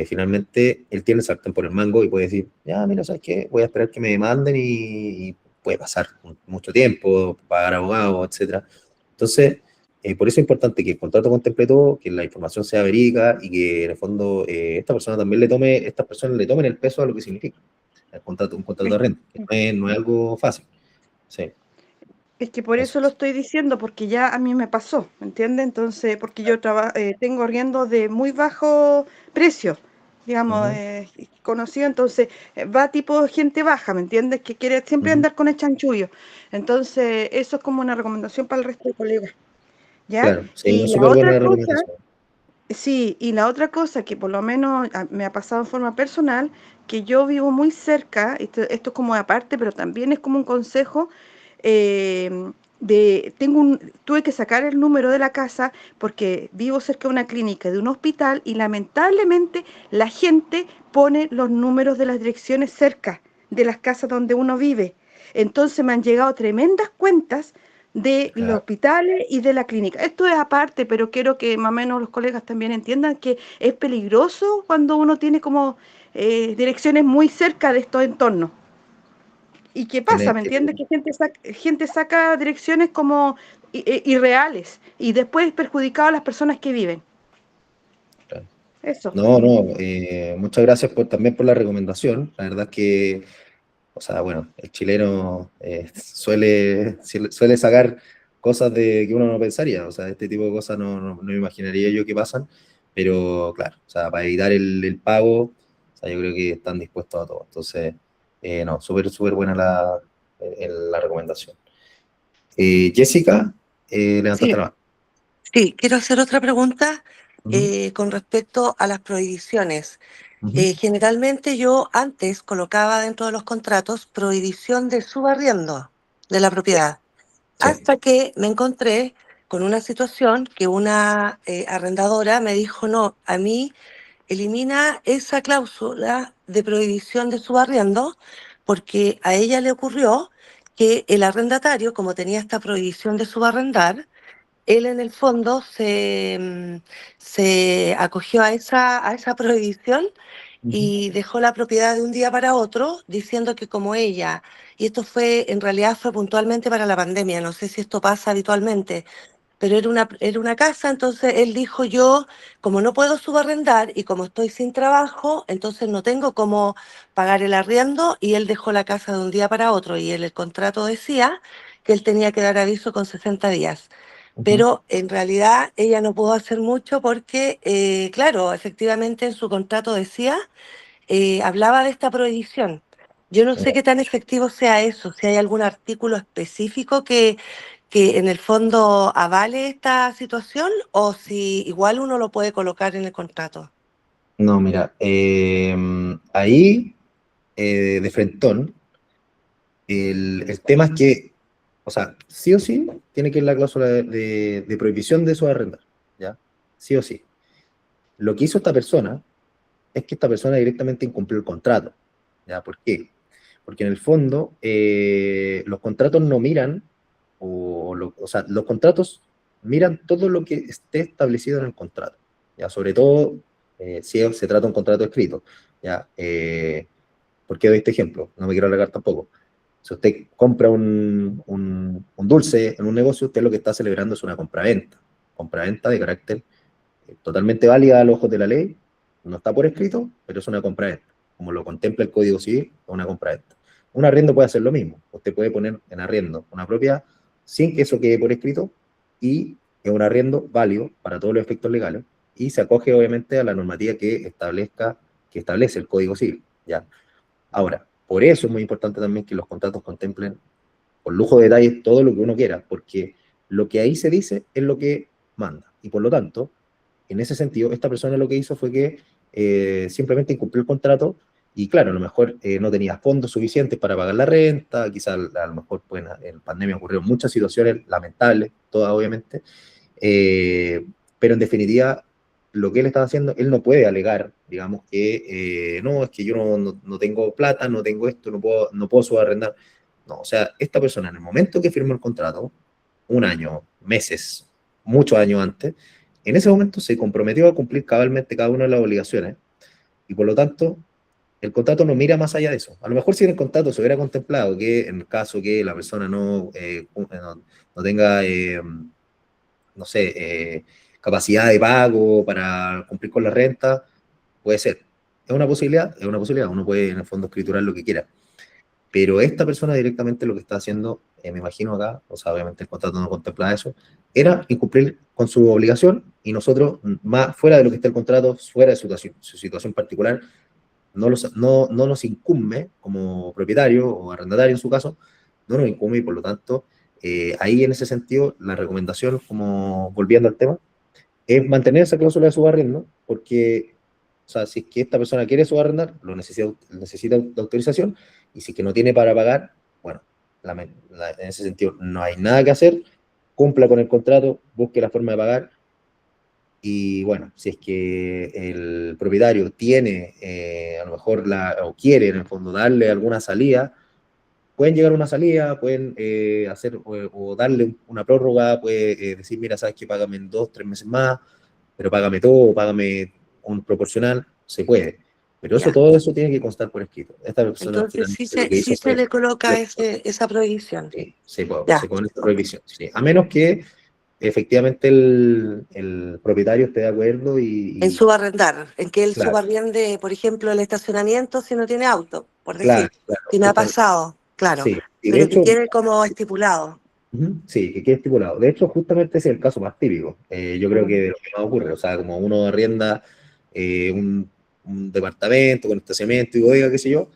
finalmente él tiene el sartén por el mango y puede decir, ya, mira, ¿sabes qué? Voy a esperar que me demanden y puede pasar mucho tiempo, pagar abogados, etcétera. Entonces, por eso es importante que el contrato contemple todo, que la información sea verídica y que en el fondo estas personas le tomen el peso a lo que significa un contrato de renta, que no es algo fácil. Sí, Es que por eso eso lo es. estoy diciendo, porque ya a mí me pasó, ¿me entiendes? Entonces, porque yo tengo arriendo de muy bajo precio, digamos, Ujú, conocido, entonces va tipo gente baja, ¿me entiendes? Que quiere siempre ujú. andar con el chanchullo. Entonces, eso es como una recomendación para el resto de colegas, ¿ya? Claro, sí, una Y la súper otra buena cosa, recomendación. sí, y la otra cosa que por lo menos me ha pasado en forma personal, que yo vivo muy cerca, esto es como aparte, pero también es como un consejo, tuve que sacar el número de la casa porque vivo cerca de una clínica, de un hospital, y lamentablemente la gente pone los números de las direcciones cerca de las casas donde uno vive. Entonces me han llegado tremendas cuentas de los Claro. hospitales y de la clínica. Esto es aparte, pero quiero que más o menos los colegas también entiendan que es peligroso cuando uno tiene como direcciones muy cerca de estos entornos. ¿Y qué pasa? Tiene, ¿Me tiene- entiendes? Que gente saca direcciones como irreales y después perjudicado a las personas que viven. claro. Eso. No, no, muchas gracias también por la recomendación. La verdad es que, o sea, bueno, el chileno suele sacar cosas que uno no pensaría. O sea, este tipo de cosas no me imaginaría yo que pasan, pero claro, o sea, para evitar el pago, o sea, yo creo que están dispuestos a todo. Entonces, no, súper buena la recomendación. Jessica, levantaste Sí, la mano. sí, quiero hacer otra pregunta Ujú, con respecto a las prohibiciones. ujú. Generalmente yo antes colocaba dentro de los contratos prohibición de subarriendo de la propiedad, Sí, hasta que me encontré con una situación que una arrendadora me dijo, no, a mí elimina esa cláusula de prohibición de subarriendo porque a ella le ocurrió que el arrendatario, como tenía esta prohibición de subarrendar, él en el fondo se acogió a esa prohibición Ujú. y dejó la propiedad de un día para otro, diciendo que como ella, y esto fue, en realidad fue puntualmente para la pandemia, no sé si esto pasa habitualmente, pero era una casa, entonces él dijo yo, como no puedo subarrendar y como estoy sin trabajo, entonces no tengo cómo pagar el arriendo y él dejó la casa de un día para otro y el contrato decía que él tenía que dar aviso con 60 días. Ujú. Pero en realidad ella no pudo hacer mucho porque, claro, efectivamente en su contrato decía, hablaba de esta prohibición. Yo no sé qué tan efectivo sea eso, si hay algún artículo específico que en el fondo avale esta situación o si igual uno lo puede colocar en el contrato. No, mira, ahí de frentón, el tema es que, o sea, sí o sí, tiene que ir la cláusula de prohibición de subarrendar, ¿ya? Sí o sí. Lo que hizo esta persona es que esta persona directamente incumplió el contrato, ¿ya? ¿Por qué? Porque en el fondo los contratos no miran, o sea, los contratos miran todo lo que esté establecido en el contrato, ¿ya? Sobre todo si se trata de un contrato escrito, ¿ya? ¿Por qué doy este ejemplo? No me quiero alargar tampoco. Si usted compra un dulce en un negocio, usted lo que está celebrando es una compraventa. Compraventa de carácter totalmente válida a los ojos de la ley. No está por escrito, pero es una compraventa. Como lo contempla el Código Civil, es una compraventa. Un arriendo puede hacer lo mismo. Usted puede poner en arriendo una propiedad sin que eso quede por escrito y es un arriendo válido para todos los efectos legales y se acoge obviamente a la normativa que establece el Código Civil. ¿Ya? Ahora, por eso es muy importante también que los contratos contemplen con lujo de detalles todo lo que uno quiera, porque lo que ahí se dice es lo que manda. Y por lo tanto, en ese sentido, esta persona lo que hizo fue que simplemente incumplió el contrato y claro, a lo mejor no tenía fondos suficientes para pagar la renta, quizás a lo mejor pues, en pandemia ocurrieron muchas situaciones lamentables, todas obviamente, pero en definitiva, lo que él estaba haciendo, él no puede alegar, digamos, que no, es que yo no tengo plata, no tengo esto, no puedo subarrendar. No, o sea, esta persona en el momento que firmó el contrato, un año, meses, muchos años antes, en ese momento se comprometió a cumplir cabalmente cada una de las obligaciones y por lo tanto el contrato no mira más allá de eso. A lo mejor si en el contrato se hubiera contemplado que en el caso que la persona no tenga, no sé, capacidad de pago para cumplir con la renta, puede ser. Es una posibilidad, uno puede en el fondo escriturar lo que quiera. Pero esta persona directamente lo que está haciendo, me imagino acá, o sea, obviamente el contrato no contemplaba eso, era incumplir con su obligación y nosotros, más fuera de lo que está el contrato, fuera de su situación particular, no nos incumbe como propietario o arrendatario en su caso, no nos incumbe y por lo tanto, ahí en ese sentido, la recomendación, como volviendo al tema, es mantener esa cláusula de subarrendo, porque, o sea, si es que esta persona quiere subarrendar, necesita de autorización, y si es que no tiene para pagar, bueno, en ese sentido no hay nada que hacer, cumpla con el contrato, busque la forma de pagar, y bueno, si es que el propietario tiene, a lo mejor, o quiere en el fondo darle alguna salida, pueden llegar a una salida, pueden hacer o darle una prórroga, puede decir, mira, sabes que págame en 2, 3 meses más, pero págame todo, págame un proporcional, se puede. Pero Ya. todo eso tiene que constar por escrito. Esta persona Entonces finalmente lo que hizo sí se fue, le coloca esa prohibición. sí, Ya. se pone esta prohibición, sí. A menos que efectivamente el propietario esté de acuerdo En subarrendar, en que él claro, subarriende, por ejemplo, el estacionamiento si no tiene auto, por claro, decir. claro, Si me ha justamente, pasado, claro. sí. Y de Pero que hecho, quede como estipulado. ujú, sí, que quede estipulado. De hecho, justamente ese es el caso más típico. Yo creo que Mm. de lo que más ocurre, o sea, como uno arrienda un departamento con estacionamiento y bodega, qué sé yo,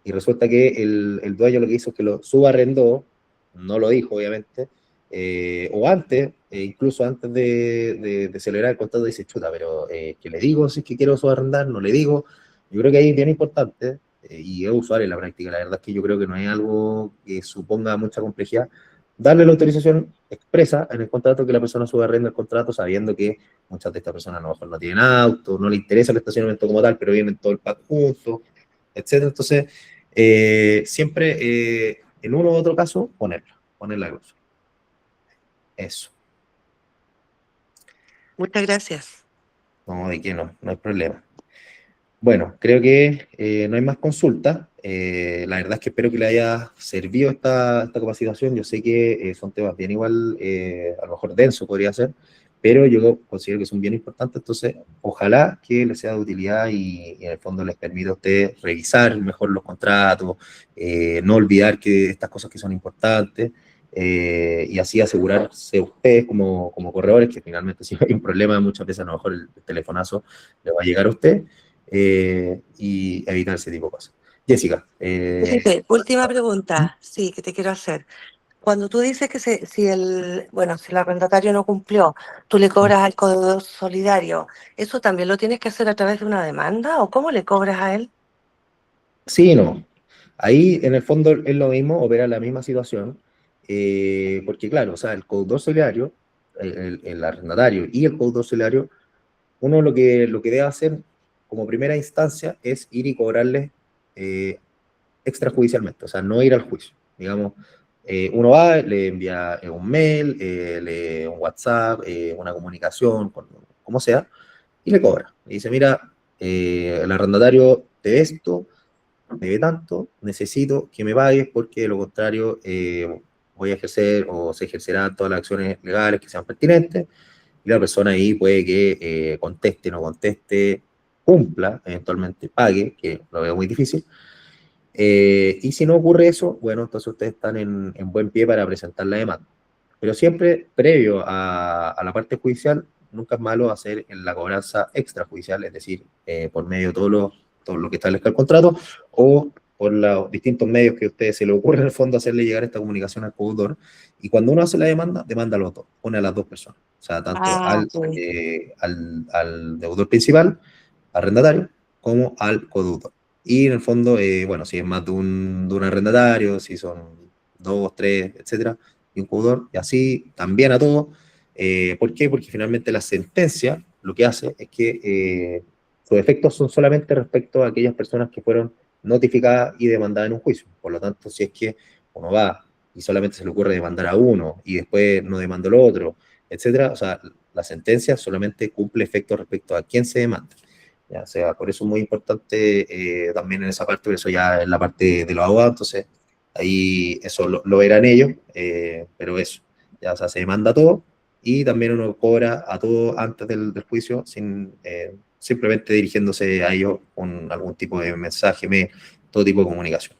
y resulta que el dueño lo que hizo es que lo subarrendó, no lo dijo, obviamente, o antes, incluso antes de celebrar el contrato, dice, chuta, pero ¿qué le digo si es que quiero subarrendar? No le digo. Yo creo que ahí es bien importante, y es usual en la práctica, la verdad es que yo creo que no hay algo que suponga mucha complejidad darle la autorización expresa en el contrato que la persona subarrenda el contrato sabiendo que muchas de estas personas a lo mejor no tienen auto, no le interesa el estacionamiento como tal, pero vienen todo el pack juntos, etcétera. Entonces, siempre en uno u otro caso, poner la cláusula. Eso. Muchas gracias. No, de qué no, no hay problema. Bueno, creo que no hay más consultas. La verdad es que espero que le haya servido esta capacitación. Yo sé que son temas bien igual, a lo mejor denso podría ser, pero yo considero que son bien importantes, entonces ojalá que les sea de utilidad y en el fondo les permita a ustedes revisar mejor los contratos, no olvidar que estas cosas que son importantes, y así asegurarse ustedes como corredores, que finalmente si hay un problema muchas veces a lo mejor el telefonazo le va a llegar a usted, y evitar ese tipo de cosas. Jessica, Felipe, última pregunta, sí, que te quiero hacer. Cuando tú dices que si el arrendatario no cumplió, tú le cobras al cobrador solidario, ¿eso también lo tienes que hacer a través de una demanda o cómo le cobras a él? sí y no. Ahí, en el fondo, es lo mismo, opera la misma situación, porque claro, o sea, el codeudor solidario, el arrendatario y el codeudor solidario, uno lo que debe hacer como primera instancia es ir y cobrarle extrajudicialmente, o sea, no ir al juicio. Digamos, uno va, le envía un mail, un WhatsApp, una comunicación, como sea, y le cobra. Le dice, mira, el arrendatario de esto debe tanto, necesito que me pagues porque de lo contrario voy a ejercer o se ejercerán todas las acciones legales que sean pertinentes, y la persona ahí puede que conteste, no conteste, cumpla, eventualmente pague, que lo veo muy difícil, y si no ocurre eso, bueno, entonces ustedes están en buen pie para presentar la demanda. Pero siempre previo a la parte judicial, nunca es malo hacer en la cobranza extrajudicial, es decir, por medio de todo lo que establezca el contrato, o por los distintos medios que a ustedes se le ocurre en el fondo hacerle llegar esta comunicación al codeudor. Y cuando uno hace la demanda, demanda a los dos, pone a las dos personas, o sea, tanto Ah, ok. al deudor principal, arrendatario, como al codeudor. Y en el fondo, bueno, si es más de un arrendatario, si son dos, tres, etcétera, y un codeudor, y así también a todos. ¿Por qué? Porque finalmente la sentencia lo que hace es que sus efectos son solamente respecto a aquellas personas que fueron notificadas y demandadas en un juicio. Por lo tanto, si es que uno va y solamente se le ocurre demandar a uno y después no demanda al otro, etcétera, o sea, la sentencia solamente cumple efectos respecto a quién se demanda. Ya, o sea, por eso es muy importante también en esa parte, por eso ya en la parte de los abogados, entonces ahí eso lo verán ellos, pero eso, ya, o sea, se demanda todo y también uno cobra a todo antes del juicio simplemente dirigiéndose a ellos con algún tipo de mensaje, mail, todo tipo de comunicación.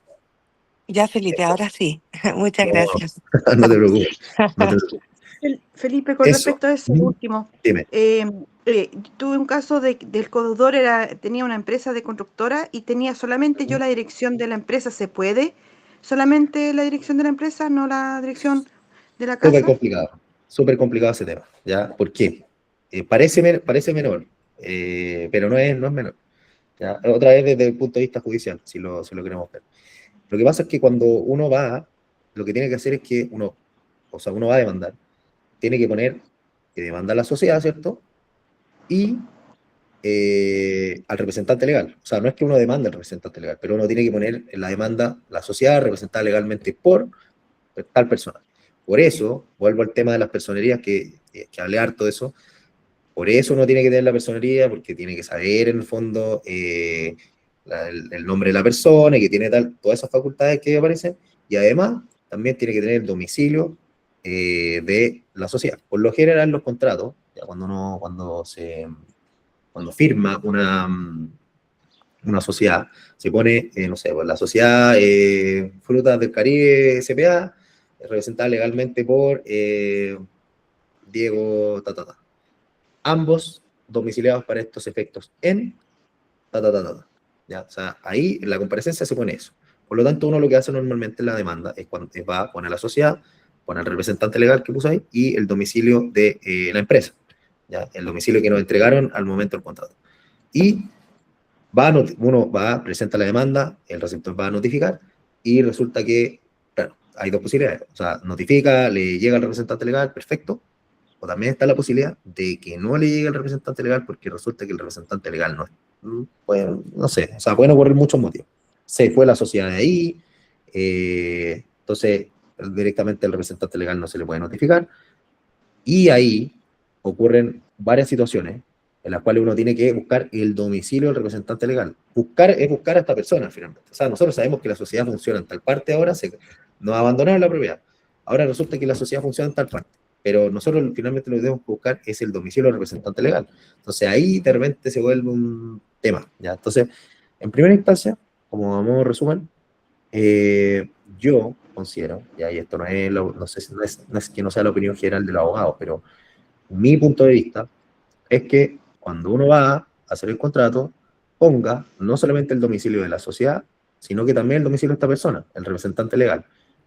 Ya, Felipe, ahora sí. Muchas No, gracias. no te preocupes, no te preocupes. Felipe, con Eso, respecto a ese último, dime. tuve un caso del codeudor, tenía una empresa de constructora y tenía solamente yo la dirección de la empresa. ¿Se puede? ¿Solamente la dirección de la empresa, no la dirección de la casa? Súper complicado ese tema, ¿ya? ¿Por qué? Parece menor, pero no es menor. ¿Ya? Otra vez desde el punto de vista judicial, si lo queremos ver. Lo que pasa es que cuando uno va, lo que tiene que hacer es que uno va a demandar, tiene que poner que demanda a la sociedad, ¿cierto? Y al representante legal. O sea, no es que uno demanda al representante legal, pero uno tiene que poner en la demanda la sociedad representada legalmente por tal persona. Por eso, vuelvo al tema de las personerías, que hablé harto de eso. Por eso uno tiene que tener la personería, porque tiene que saber en el fondo el nombre de la persona y que tiene todas esas facultades que aparecen. Y además, también tiene que tener el domicilio de la sociedad. Por lo general, los contratos, ya cuando firma una sociedad, se pone, no sé, pues la sociedad Frutas del Caribe S.p.A., representada legalmente por Diego Tatata. Ambos domiciliados para estos efectos en ta, ta, ta, ta. ¿Ya? O sea, ahí en la comparecencia se pone eso. Por lo tanto, uno lo que hace normalmente en la demanda es cuando va a poner a la sociedad, pone al representante legal que puso ahí y el domicilio de la empresa, ¿ya? El domicilio que nos entregaron al momento del contrato. Y uno va, presenta la demanda, el receptor va a notificar y resulta que, claro, hay dos posibilidades. O sea, notifica, le llega al representante legal, perfecto. O también está la posibilidad de que no le llegue al representante legal porque resulta que el representante legal no es. Pues, no sé, o sea, pueden ocurrir muchos motivos. Se fue la sociedad de ahí, entonces directamente el representante legal no se le puede notificar. Y ahí ocurren varias situaciones en las cuales uno tiene que buscar el domicilio del representante legal. Buscar es buscar a esta persona, finalmente. O sea, nosotros sabemos que la sociedad funciona en tal parte ahora, nos abandonaron la propiedad. Ahora resulta que la sociedad funciona en tal parte. Pero nosotros finalmente lo que tenemos que buscar es el domicilio del representante legal. Entonces ahí de repente se vuelve un tema, ¿ya? Entonces, en primera instancia, como a modo de resumen, yo considero, y esto no es, no sé, no es que no sea la opinión general del abogado, pero mi punto de vista es que cuando uno va a hacer el contrato, ponga no solamente el domicilio de la sociedad, sino que también el domicilio de esta persona, el representante legal.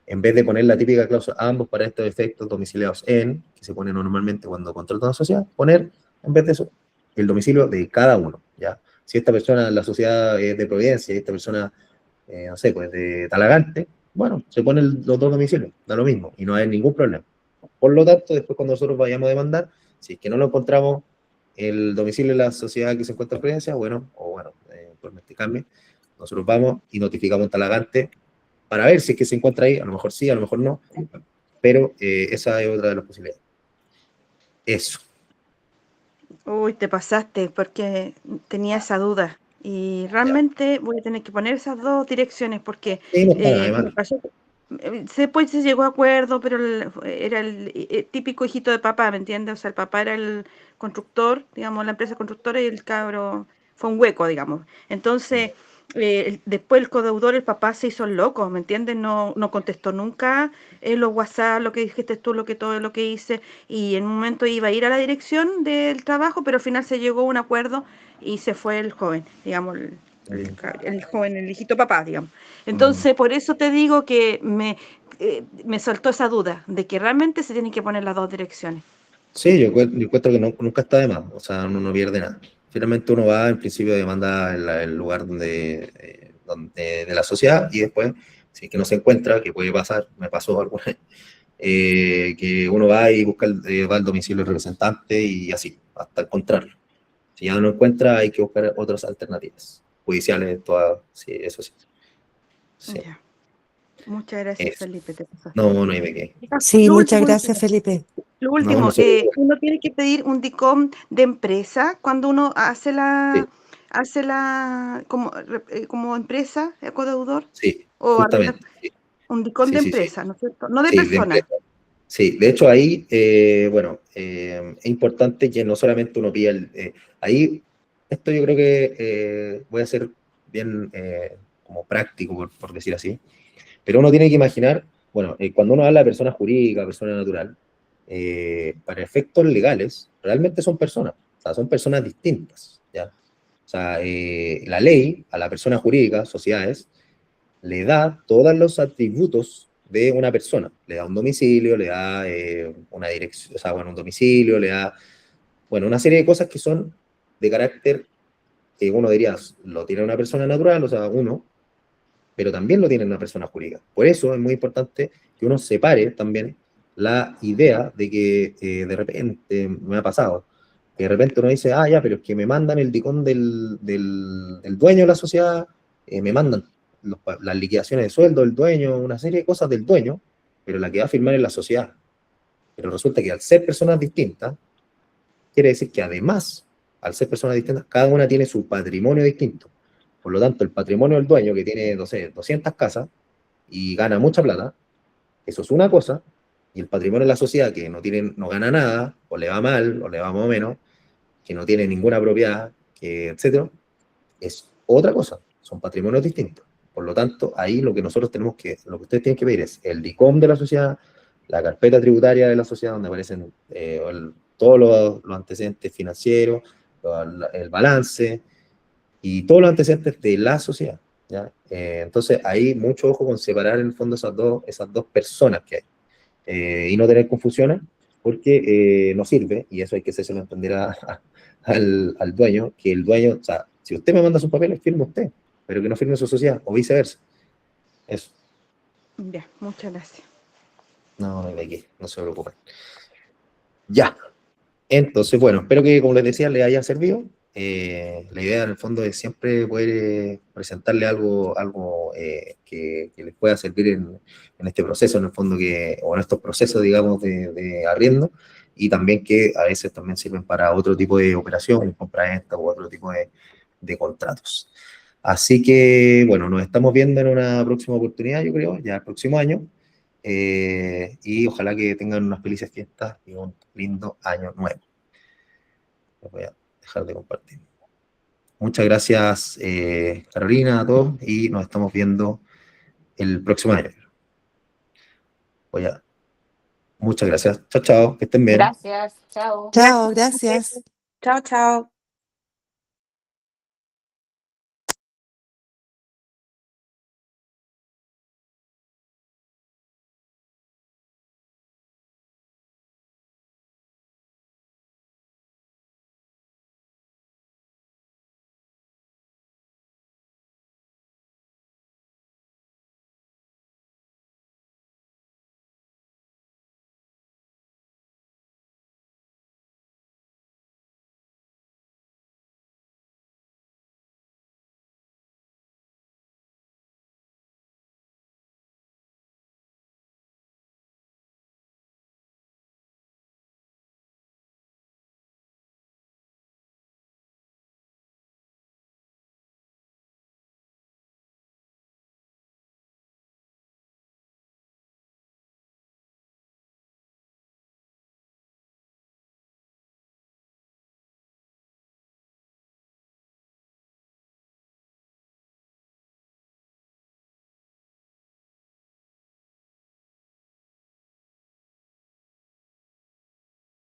En vez de poner la típica cláusula, ambos para estos efectos domiciliados en, que se pone normalmente cuando contrata una sociedad, poner, en vez de eso, el domicilio de cada uno, ¿ya? Si esta persona, la sociedad es de Providencia y esta persona, no sé, pues de Talagante, bueno, se ponen los dos domicilios, da lo mismo, y no hay ningún problema. Por lo tanto, después cuando nosotros vayamos a demandar, si es que no lo encontramos el domicilio de la sociedad que se encuentra en Providencia, bueno, por este cambio, nosotros vamos y notificamos en Talagante para ver si es que se encuentra ahí, a lo mejor sí, a lo mejor no, pero esa es otra de las posibilidades. Eso. Uy, te pasaste porque tenía esa duda y Ya. realmente voy a tener que poner esas dos direcciones porque Sí, no está nada de me mal. pasó, después se llegó a acuerdo, pero era el típico hijito de papá, ¿me entiendes? O sea, el papá era el constructor, digamos, la empresa constructora y el cabro fue un hueco, digamos. Entonces, después el codeudor, el papá se hizo el loco, ¿me entiendes? No contestó nunca los WhatsApp, lo que dijiste tú, todo lo que hice, y en un momento iba a ir a la dirección del trabajo, pero al final se llegó a un acuerdo y se fue el joven, digamos, el joven, el hijito papá, digamos. Entonces, por eso te digo que me soltó esa duda de que realmente se tienen que poner las dos direcciones. Sí, yo encuentro que nunca está de más, o sea, uno no pierde nada. Finalmente uno va, en principio, demanda el lugar donde de la sociedad y después, si es que no se encuentra, que puede pasar, me pasó alguna vez, que uno va y busca va al domicilio del representante y así, hasta encontrarlo. Si ya no lo encuentra, hay que buscar otras alternativas judiciales, todas, sí, eso sí. Sí. Ya. Muchas gracias, Felipe. Te pasaste. No hay de qué. Sí, Lo muchas último, gracias, Felipe. Lo No, último, no se preocupe. uno tiene que pedir un DICOM de empresa cuando uno hace la como empresa, codeudor, Sí, o arrenda justamente. Sí, un DICOM de sí, sí. Sí, empresa, ¿no es cierto? No de sí, de persona. empresa. Sí, de hecho ahí, es importante que no solamente uno pida ahí, esto yo creo que voy a ser bien como práctico, por decir así, pero uno tiene que imaginar, bueno, cuando uno habla de persona jurídica, persona natural, para efectos legales, realmente son personas, o sea, son personas distintas, ¿ya? O sea, la ley a la persona jurídica, sociedades, le da todos los atributos de una persona. Le da un domicilio, le da una dirección, o sea, bueno, un domicilio, le da, bueno, una serie de cosas que son de carácter que uno diría, lo tiene una persona natural, o sea, uno, pero también lo tiene una persona jurídica. Por eso es muy importante que uno separe también la idea de que de repente, me ha pasado, que de repente uno dice, ya, pero es que me mandan el DICOM del dueño de la sociedad, me mandan las liquidaciones de sueldo del dueño, una serie de cosas del dueño, pero la que va a firmar es la sociedad. Pero resulta que al ser personas distintas, quiere decir que además, al ser personas distintas, cada una tiene su patrimonio distinto. Por lo tanto, el patrimonio del dueño, que tiene, no sé, 200 casas y gana mucha plata, eso es una cosa, y el patrimonio de la sociedad, que no gana nada, o le va mal, o le va más o menos, que no tiene ninguna propiedad, etcétera, es otra cosa, son patrimonios distintos. Por lo tanto, ahí lo que nosotros lo que ustedes tienen que pedir es el DICOM de la sociedad, la carpeta tributaria de la sociedad, donde aparecen todos los antecedentes financieros, el balance y todos los antecedentes de la sociedad, ¿ya? Entonces, ahí mucho ojo con separar en el fondo esas dos personas que hay y no tener confusiones, porque no sirve, y eso hay que hacerse entender al dueño, que el dueño, o sea, si usted me manda sus papeles, firme usted, pero que no firme su sociedad, o viceversa. Eso. Ya, muchas gracias. No hay de qué, no se preocupen. Ya. Entonces, bueno, espero que, como les decía, les haya servido. La idea en el fondo es siempre poder presentarle algo que les pueda servir en este proceso, en el fondo, o en estos procesos, digamos, de arriendo. y también que a veces también sirven para otro tipo de operaciones, compra-venta u otro tipo de contratos. Así que, bueno, nos estamos viendo en una próxima oportunidad, yo creo, ya el próximo año, y ojalá que tengan unas felices fiestas y un lindo año nuevo. Les voy a dejar de compartir. Muchas gracias, Carolina, a todos, y nos estamos viendo el próximo año. Muchas gracias. Chao, chao, que estén bien. Gracias, chao. Chao, gracias. Chao, chao.